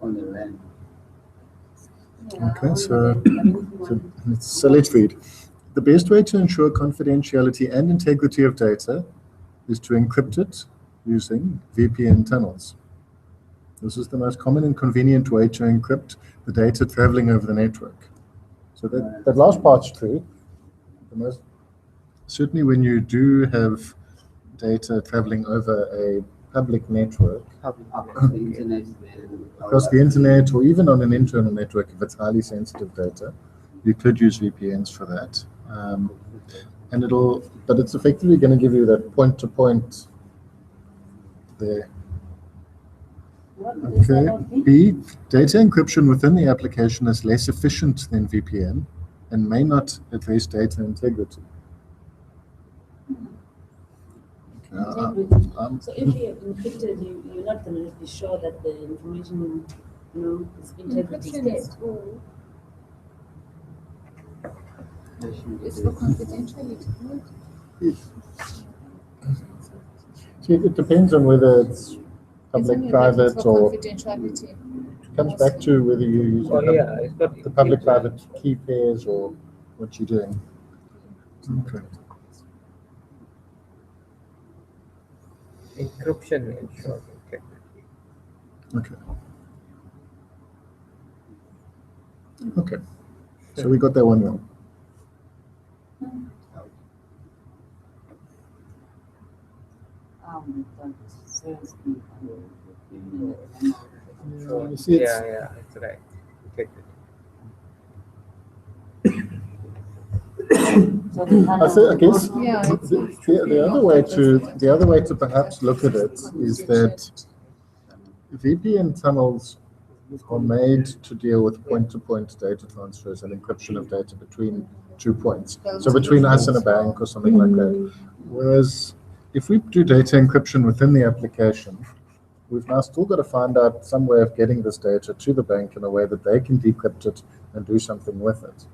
On the LAN. Okay, so let's read. The best way to ensure confidentiality and integrity of data is to encrypt it using VPN tunnels. This is the most common and convenient way to encrypt the data traveling over the network. So that last part's true. Certainly when you do have data traveling over a public network, The internet, across the internet or even on an internal network, if it's highly sensitive data, you could use VPNs for that. But it's effectively going to give you that point-to-point there. Okay. B, data encryption within the application is less efficient than VPN and may not address data integrity. So if you have encrypted, you're not going to be sure that the information, is integrity Encryption is test. cool. It's for confidentiality. See, it depends on whether it's public, private, or confidentiality. it comes back to whether you use It's got the public-private key pairs or what you're doing. Okay. encryption ensures integrity. Okay. Okay. So we got that one wrong. You see, That's right. Integrity. I guess Yeah, the other way to perhaps look at it is that VPN tunnels are made to deal with point-to-point data transfers and encryption of data between 2 points. So between us and a bank or something like that. Whereas if we do data encryption within the application, we've now still got to find out some way of getting this data to the bank in a way that they can decrypt it and do something with it.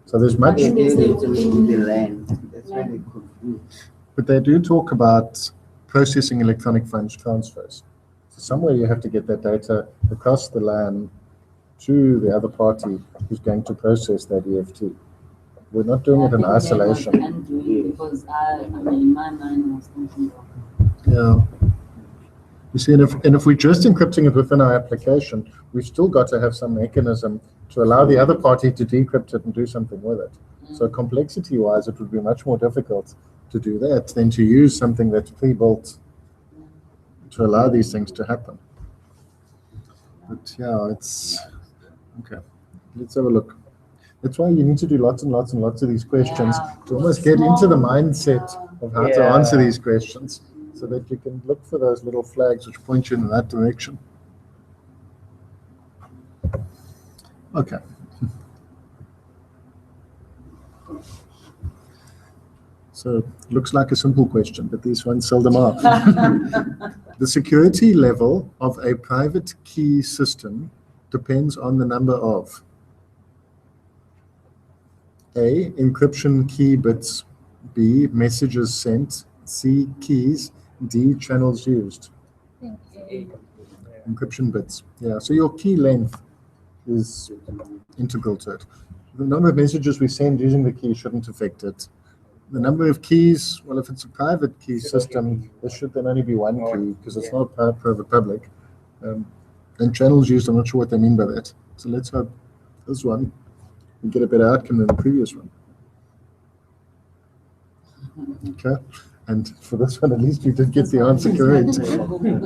So there's much. They need to within the LAN. That's why they confused. But they do talk about processing electronic funds transfers. So somewhere you have to get that data across the LAN to the other party who's going to process that EFT. We're not doing it in isolation. Because in my mind, I was thinking Yeah. You see, and if we're just encrypting it within our application, we've still got to have some mechanism to allow the other party to decrypt it and do something with it. So complexity-wise, it would be much more difficult to do that than to use something that's pre-built to allow these things to happen. But yeah, it's okay. Let's have a look. That's why you need to do lots and lots and lots of these questions to almost get into the mindset of how to answer these questions, so that you can look for those little flags which point you in that direction. Okay. So looks like a simple question, but these ones seldom are. The security level of a private key system depends on the number of A, encryption key bits, B, messages sent, C, keys, D, channels used. Thank you. Encryption bits. Yeah, so your key length is integral to it. The number of messages we send using the key shouldn't affect it. The number of keys, well, if it's a private key system, there should then only be one key because it's not private public. And channels used, I'm not sure what they mean by that. So let's hope this one we get a better outcome than the previous one. Okay, and for this one, at least we did get the answer correct. It's a green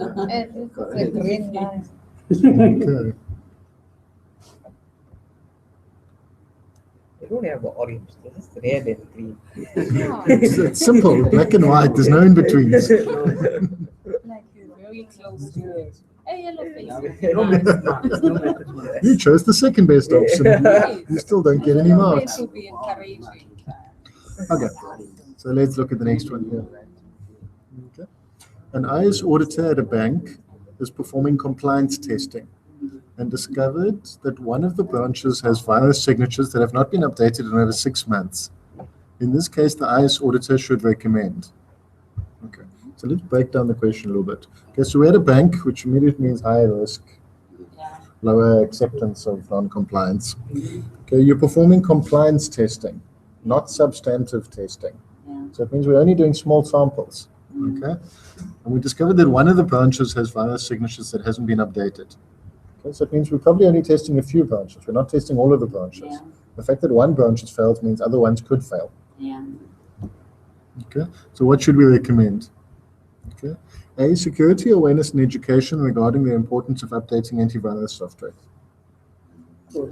line. Okay. They don't have the orange. This is red and green. It's simple, black and white. There's no in betweens. Like you're very close to it. A yellow face. No method marks, no method marks. You chose the second best option. You still don't get any marks. To be encouraging. Okay, so let's look at the next one here. Okay. An IS auditor at a bank is performing compliance testing and discovered that one of the branches has virus signatures that have not been updated in over 6 months. In this case, the IS auditor should recommend. Okay, so let's break down the question a little bit. Okay, so we're at a bank, which immediately means higher risk, lower acceptance of non-compliance. Okay, you're performing compliance testing, not substantive testing. So it means we're only doing small samples. Okay, and we discovered that one of the branches has virus signatures that hasn't been updated. Okay, so it means we're probably only testing a few branches. We're not testing all of the branches. Yeah. The fact that one branch has failed means other ones could fail. Yeah. Okay, so what should we recommend? Okay, A, security awareness and education regarding the importance of updating antivirus software. Yeah,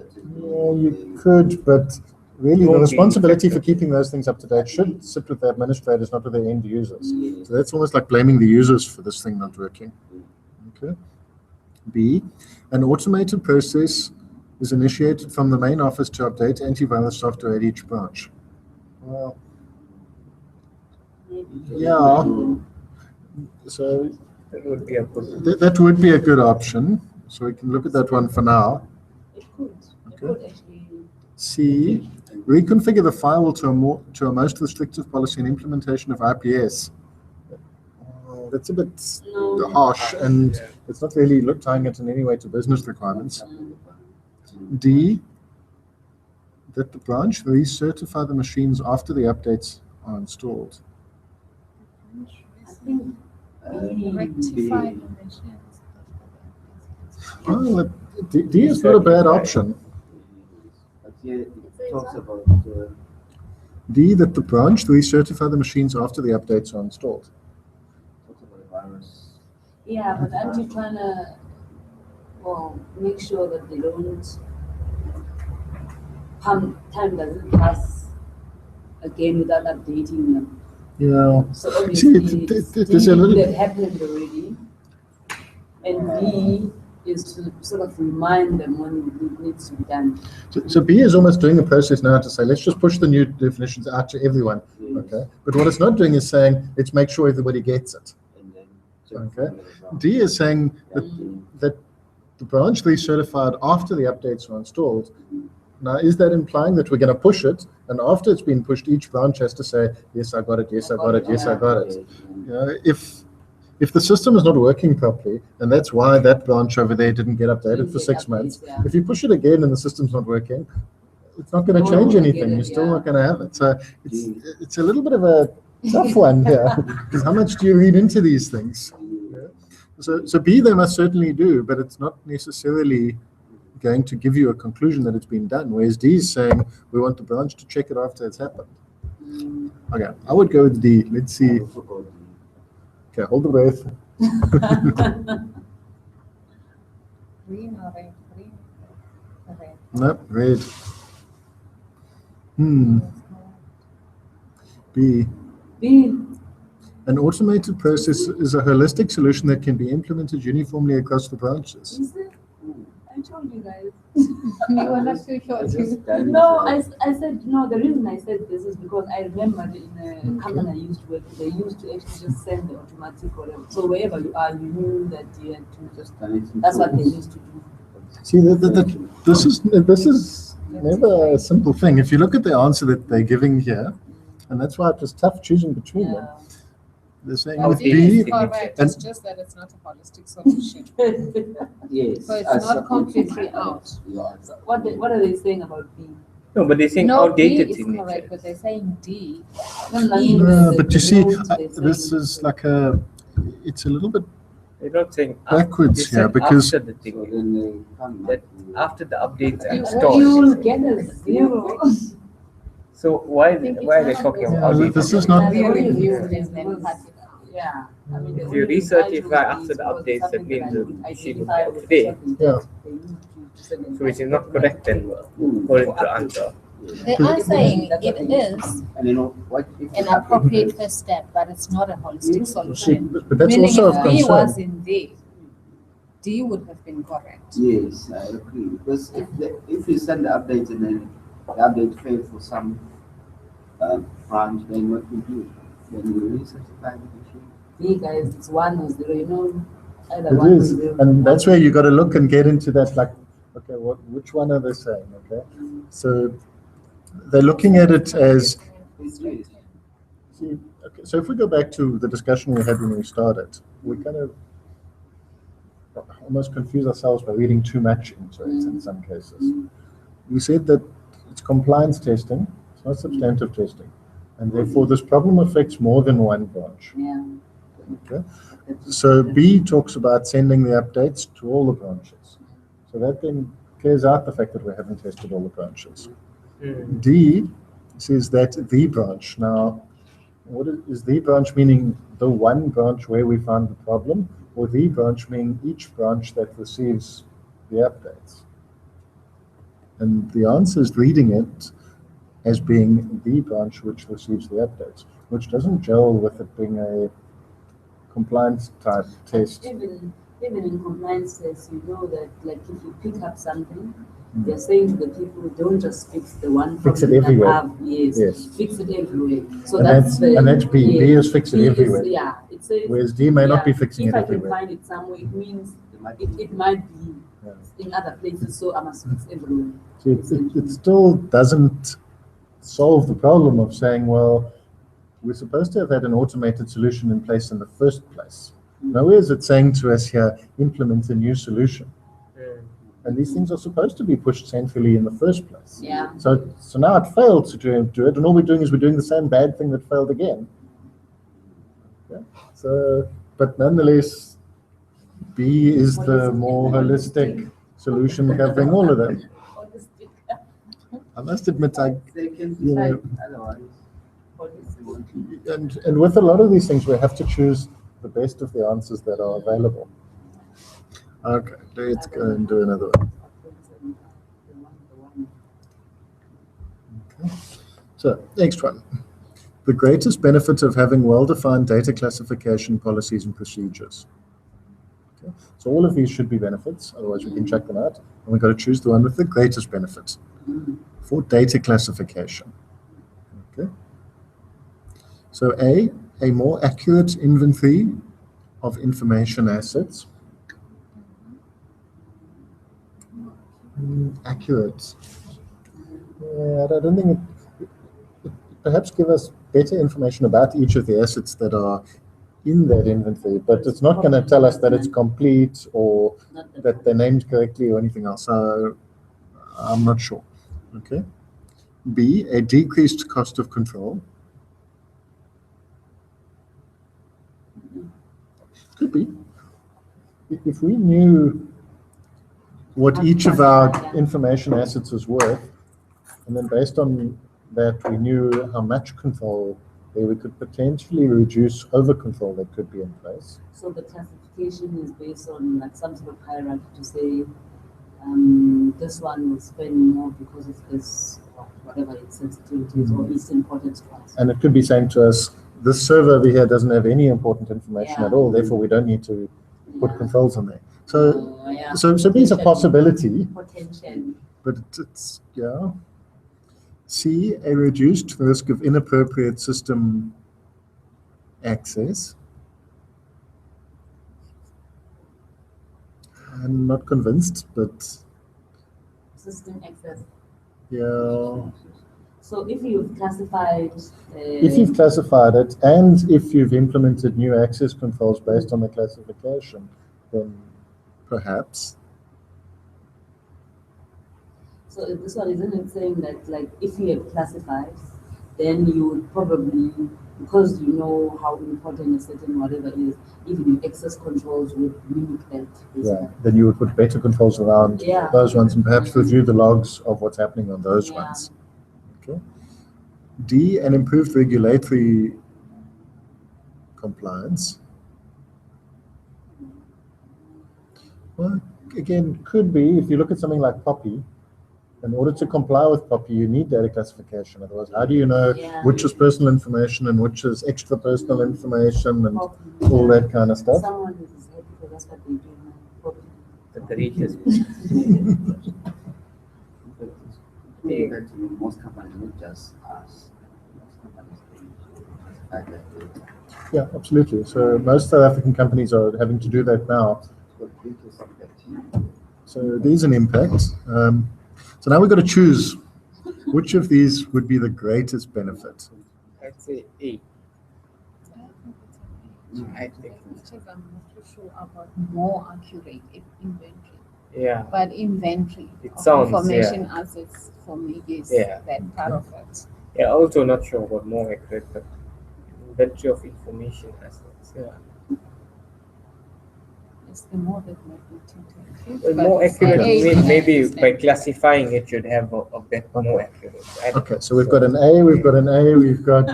you could, but really the responsibility for keeping those things up to date should sit with the administrators, not with the end users. So that's almost like blaming the users for this thing not working. Okay. B, an automated process is initiated from the main office to update antivirus software at each branch. Well, yeah. So That would be a good. that would be a good option. So we can look at that one for now. It could. It Okay. could actually. C, reconfigure the firewall to a most restrictive policy and implementation of IPS. That's a bit No. harsh, and it's not really tying it in any way to business requirements. D, that the branch recertify the machines after the updates are installed. I think Rectify the machines. Well, D is not a bad option. But here it talks about D, that the branch recertify the machines after the updates are installed. virus. Yeah, but aren't you trying to, well, make sure that they don't, time doesn't pass again without updating them? Yeah. So See, obviously, there's a little. that happened already. And B is to sort of remind them when it needs to be done. So B is almost doing a process now to say, let's just push the new definitions out to everyone. Okay. But what it's not doing is saying, let's make sure everybody gets it. And then check Okay. as well. D is saying that the branch recertified after the updates are installed. Now, is that implying that we're going to push it, and after it's been pushed, each branch has to say, yes, I got it, yes, I got it, yes, I got it. You know, if the system is not working properly, and that's why that branch over there didn't get updated for 6 months, Yeah. if you push it again and the system's not working, it's not going to No change one will anything. get it, You're still yeah. not going to have it. So it's a little bit of a tough one here, because how much do you read into these things? So B, they must certainly do, but it's not necessarily going to give you a conclusion that it's been done, whereas D is saying we want the branch to check it after it's happened. Okay, I would go with D. Let's see. Okay, hold the breath. Green or red? Green. Red. No, red. B. B, An automated process is a holistic solution that can be implemented uniformly across the branches. is it? I told you guys. You were not too sure. No, I said, no, the reason I said this is because I remembered in a company I used to work, they used to actually just send the automatic whatever. So wherever you are, you knew that you had to just, that's what they used to do. See, this is never a simple thing. If you look at the answer that they're giving here, and that's why it was tough choosing between them. They're saying How with do It you D, is signature? correct, and- it's just that it's not a holistic solution. Yes. So it's I not submit completely my out. Yeah. So what are they saying about B? No, but they're saying No, B outdated is signature. correct, but they're saying D. but you see, this is like it's a little bit They're not saying backwards they said here because after the So thing. then they come That back after the updates are You- installed. You'll get a 0. So why I think it's are they one of talking those- about Yeah, outdated? this is not- They Only review reason and is then because- cut it out. Yeah. I mean, the If only you reason I recertify chose after these the was updates, that something means I the could machine will identify be up with to date. something Yeah. that they need to send in So which is that not correct then, Hmm. according to the answer. They are saying it is And you know what? If an you have appropriate evidence- first step, but it's not a holistic See, solution. but that's Meaning also if of B was concern. in D, D would have been correct. Yes, I agree. Because if you send the update and then the update failed for some branch, then what you do? Then you recertify the machine. B, guys, it's 1 or 0, you know. Either It 1 or is, 0. and that's where you got to look and get into that. Like, okay, which one are they saying? Okay, so they're looking at it as. See, okay, so if we go back to the discussion we had when we started, we kind of almost confuse ourselves by reading too much into it in some cases. We said that it's compliance testing, it's not substantive testing, and therefore this problem affects more than one branch. Yeah. Okay, so B talks about sending the updates to all the branches. So that then clears out the fact that we haven't tested all the branches. Mm. D says that the branch. Now, what is the branch meaning? The one branch where we found the problem, or the branch meaning each branch that receives the updates? And the answer is reading it as being the branch which receives the updates, which doesn't gel with it being a compliance type test. Even in compliance tests, you know that like if you pick up something, they're saying to the people, don't just fix the one Fix it problem that everywhere. have, yes, fix it everywhere. So And that's that's- and that's B. yes, B is fix it B is- everywhere. yeah, it says. Whereas D may not be yeah, fixing if it I can everywhere. find it somewhere, it means It might it might be Yeah. in other places, so I must fix everywhere. So it still doesn't solve the problem of saying, well, we're supposed to have had an automated solution in place in the first place. Nowhere is it saying to us here, implement a new solution. Mm. And these things are supposed to be pushed centrally in the first place. Yeah. So now it failed to do it, and all we're doing is we're doing the same bad thing that failed again. Yeah. So, but nonetheless, B is the more holistic solution covering all of them. Holistic. I must admit, They can you know, decide otherwise. If they want to. and with a lot of these things, we have to choose the best of the answers that are available. Okay, let's go and do another one. Okay. So, next one. The greatest benefit of having well-defined data classification policies and procedures. Okay. So all of these should be benefits, otherwise we can check them out. And we've got to choose the one with the greatest benefits for data classification. Okay. So A more accurate inventory of information assets. Accurate. Yeah, I don't think it perhaps give us better information about each of the assets that are in that inventory, but it's not going to tell us that it's complete or that they're named correctly or anything else. So I'm not sure. Okay. B, a decreased cost of control. Could be. If we knew what each of our information assets is worth, and then based on that we knew how much control there, we could potentially reduce over control that could be in place. So the classification is based on like some sort of hierarchy to say this one will spend more because of this, or whatever its sensitivity is, or its importance to us. And it could be saying to us, this server over here doesn't have any important information at all, therefore we don't need to put controls on there. So, Yeah. so these are possibility, Potential. but it's, yeah. C, a reduced risk of inappropriate system access. I'm not convinced, but System access. yeah. So if you've classified, If you've classified it and if you've implemented new access controls based on the classification, then perhaps. so this one isn't it saying that like if you have classified, then you would probably, because you know how important a certain whatever is, even your access controls would mimic that. Yeah, then you would put better controls around Yeah. those ones and perhaps review the logs of what's happening on those Yeah. ones. Okay. D, an improved regulatory compliance. Well, again, could be if you look at something like POPI. In order to comply with POPI, you need data classification. Otherwise, how do you know Yeah. which is personal information and which is extra personal information and all that kind of stuff? Someone is happy because that's what they do now. The richest. Compared to most companies, not just us. Most companies they classify that data. Yeah, absolutely. So most South African companies are having to do that now. The biggest impact. So there's an impact. So now we've got to choose which of these would be the greatest benefit. I'd say A. I think. I'm not too sure about more accurate inventory. Yeah. But inventory It of sounds, information assets for me is Yeah. that part of it. Yeah, also not sure about more accurate, but inventory of information assets. Yeah. It's the more that might be too accurate. Well, but more accurate A means maybe is by that. classifying it should have a bit more accurate. I don't Okay, know. so we've got an A, we've got an A, we've got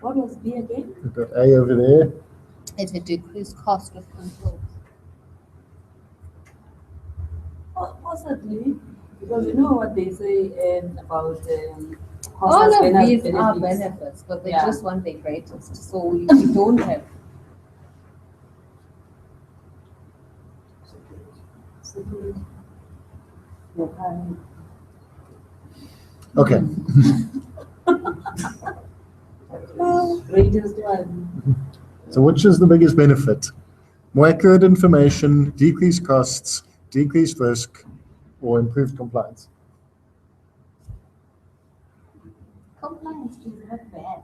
What was B again? A over there. It's a decreased cost of control. Possibly, because you know what they say about cost All as of benefits. these are benefits, but they Yeah. just want the greatest. So if you don't have Security. Okay. Okay. Greatest one. So which is the biggest benefit? More accurate information, decreased costs, decreased risk, or improved compliance? Compliance is not bad.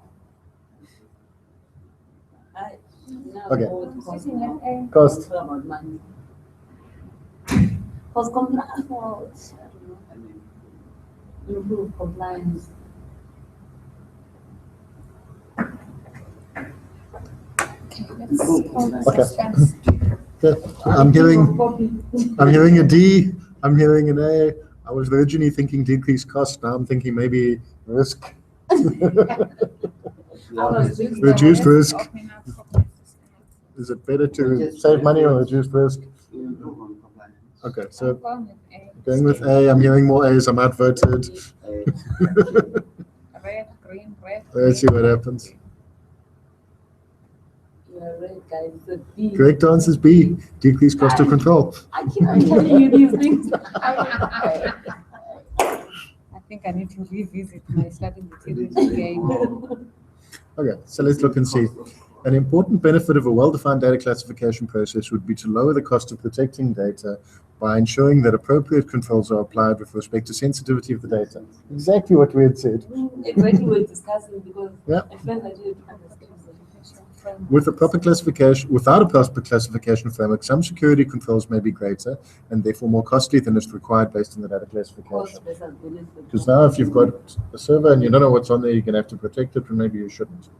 I now Okay. know what cost now. Cost. Talk about money. Because compliance, well, I don't know. I mean, Improve compliance. let's call this Okay. suspense. Okay. I'm hearing a D, I'm hearing an A. I was originally thinking decreased cost, now I'm thinking maybe risk. Reduced risk. Is it better to save money or reduce risk? you improve on compliance. Okay, so Going with A. going with A, I'm hearing more A's, I'm outvoted. Red, green, red. Let's see what happens. You're right, guys. The B. Correct answer is B, decreased cost of control. I keep on telling you these things. I think I need to revisit my studying utility game. Okay, so let's look and see. An important benefit of a well-defined data classification process would be to lower the cost of protecting data by ensuring that appropriate controls are applied with respect to sensitivity of the data. Exactly what we had said. Exactly what we're discussing because Yeah. at first I didn't understand. With a proper classification, without a proper classification framework, some security controls may be greater and therefore more costly than is required based on the data classification. Cost versus benefit. Because now if you've got a server and you don't know what's on there, you're going to have to protect it, and maybe you shouldn't.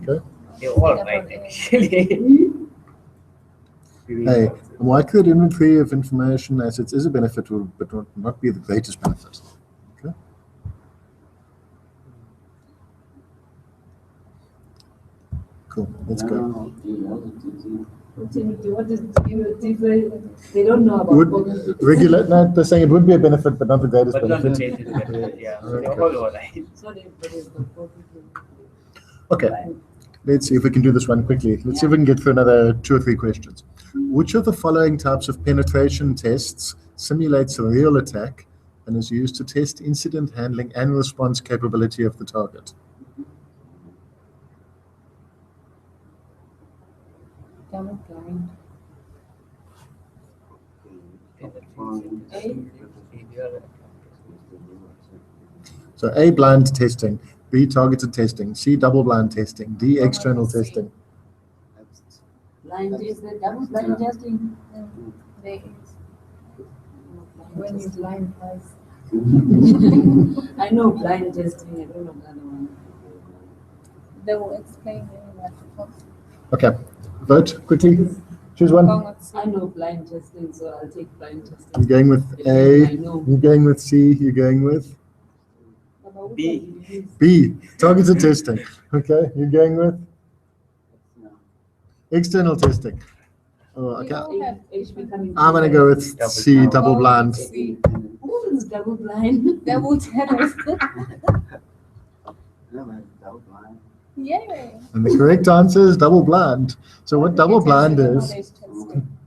Okay? You're all right, actually. Hey, a more accurate inventory of information assets is a benefit, but will not be the greatest benefit. Okay? Cool, let's go. What is they don't know about Would regulate? No, they're saying it would be a benefit, but not the greatest But not the benefit. latest benefit, yeah. Okay. You're all alright. Sorry, but it's the profit. Okay, let's see if we can do this one quickly. Let's see if we can get through another 2 or 3 questions. Which of the following types of penetration tests simulates a real attack and is used to test incident handling and response capability of the target? Double blind. So A, blind testing, B, targeted testing, C, double blind testing, D, external testing. Blind is the double blind testing. There is. When you blind us. I know blind testing, I don't know the other one. They will explain when you have to talk. Okay, vote quickly. Choose one. I know blind testing, so I'll take blind testing. You're going with I A, know. you're going with C, you're going with B. B, targeted testing. Okay, you're going with external testing. Oh, okay. I'm going to go with C, double blind. What is double blind? Double tennis. Yeah. And the correct answer is double blind. So what double blind is,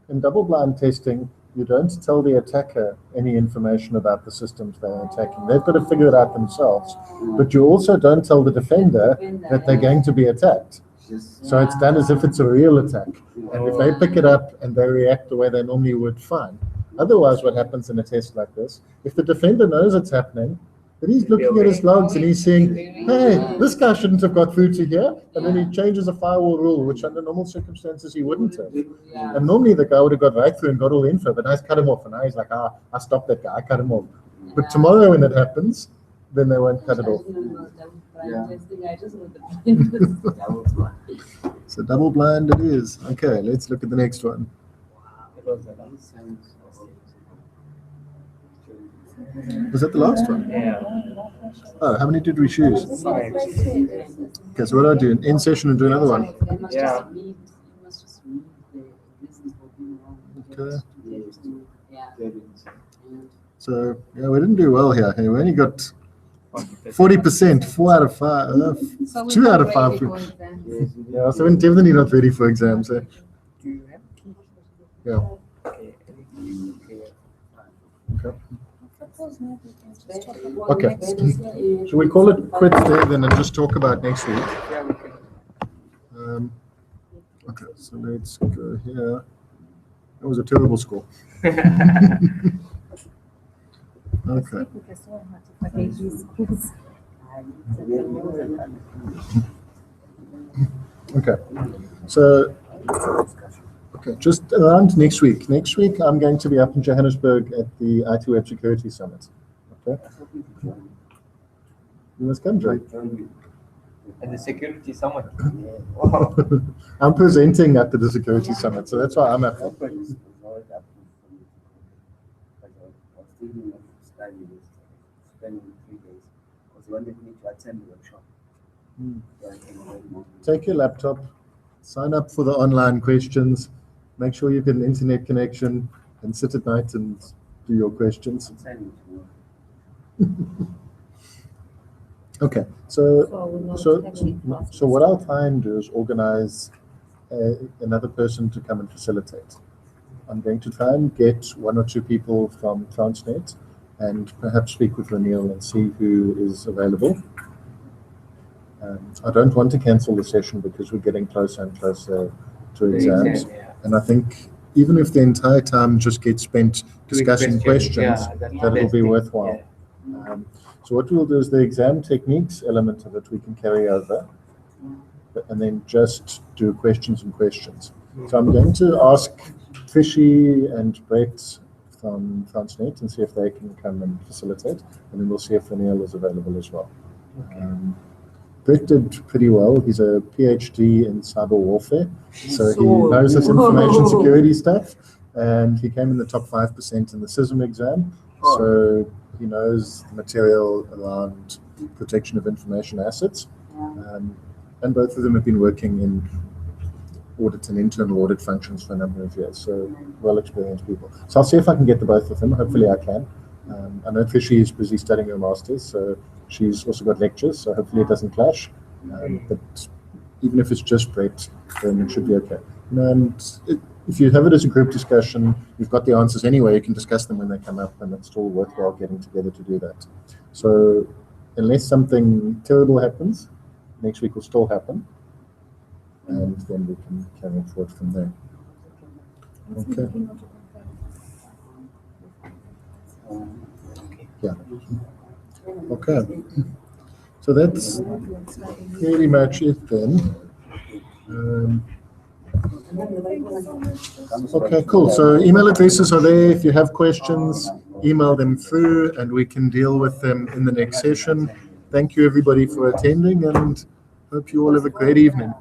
in double blind testing, you don't tell the attacker any information about the systems they're attacking. They've got to figure it out themselves. But you also don't tell the defender that they're going to be attacked. So it's done as if it's a real attack. And if they pick it up and they react the way they normally would, fine. Otherwise, what happens in a test like this, if the defender knows it's happening, then he's looking at his logs and he's saying, hey, this guy shouldn't have got through to here. And then he changes a firewall rule, which under normal circumstances he wouldn't have. And normally the guy would have got right through and got all the info, but now he's cut him off. And now he's like, I stopped that guy, I cut him off. But tomorrow when it happens, then they won't cut it off. So double blind it is. Okay, let's look at the next one. Was that the last one? Yeah. Oh, how many did we choose? Five. Okay, so what do I do? End session and do another one. Yeah. Okay. Yeah. So yeah, we didn't do well here. Hey, we only got 40%, 4 out of 5, So 2 out of 5. ready for exams. Yeah, so we're definitely not ready for exams. Eh? Do you have key? Yeah. Okay. Okay. Suppose maybe we can just talk about Okay. next week. Should we call it quits there then and just talk about next week? Yeah, we can. Okay, so let's go here. That was a terrible score. Okay. Okay. So, okay, just around next week. Next week, I'm going to be up in Johannesburg at the IT Web Security Summit. Okay. You must come, Jake. At the security summit. Wow. I'm presenting at the security summit, so that's why I'm at it. Take your laptop, sign up for the online questions, make sure you get an internet connection, and sit at night and do your questions. Okay, so what I'll try and do is organize another person to come and facilitate. I'm going to try and get 1 or 2 people from Transnet and perhaps speak with Renil and see who is available. I don't want to cancel the session because we're getting closer and closer to exams. Yeah. And I think even if the entire time just gets spent discussing questions, Yeah, that's that will best be thing. worthwhile. Yeah. So what we'll do is the exam techniques element of it we can carry over and then just do questions and questions. So I'm going to ask Fishy and Brett from Transnet and see if they can come and facilitate, and then we'll see if Renil is available as well. Brett did pretty well. He's a PhD in cyber warfare, so he knows this information security stuff, and he came in the top 5% in the CISA exam. So he knows the material around protection of information assets, and both of them have been working in audit and internal audit functions for a number of years, so well-experienced people. So I'll see if I can get the both of them. Hopefully I can. I know Fishy is busy studying her master's, so she's also got lectures, so hopefully it doesn't clash. But even if it's just Brett, then it should be okay. And if you have it as a group discussion, you've got the answers anyway, you can discuss them when they come up, and it's still worthwhile getting together to do that. So unless something terrible happens, next week will still happen, and then we can carry it forward from there. Okay. Yeah. Okay. So that's pretty much it then. Okay, cool. So email addresses are there. If you have questions, email them through and we can deal with them in the next session. Thank you everybody for attending and hope you all have a great evening.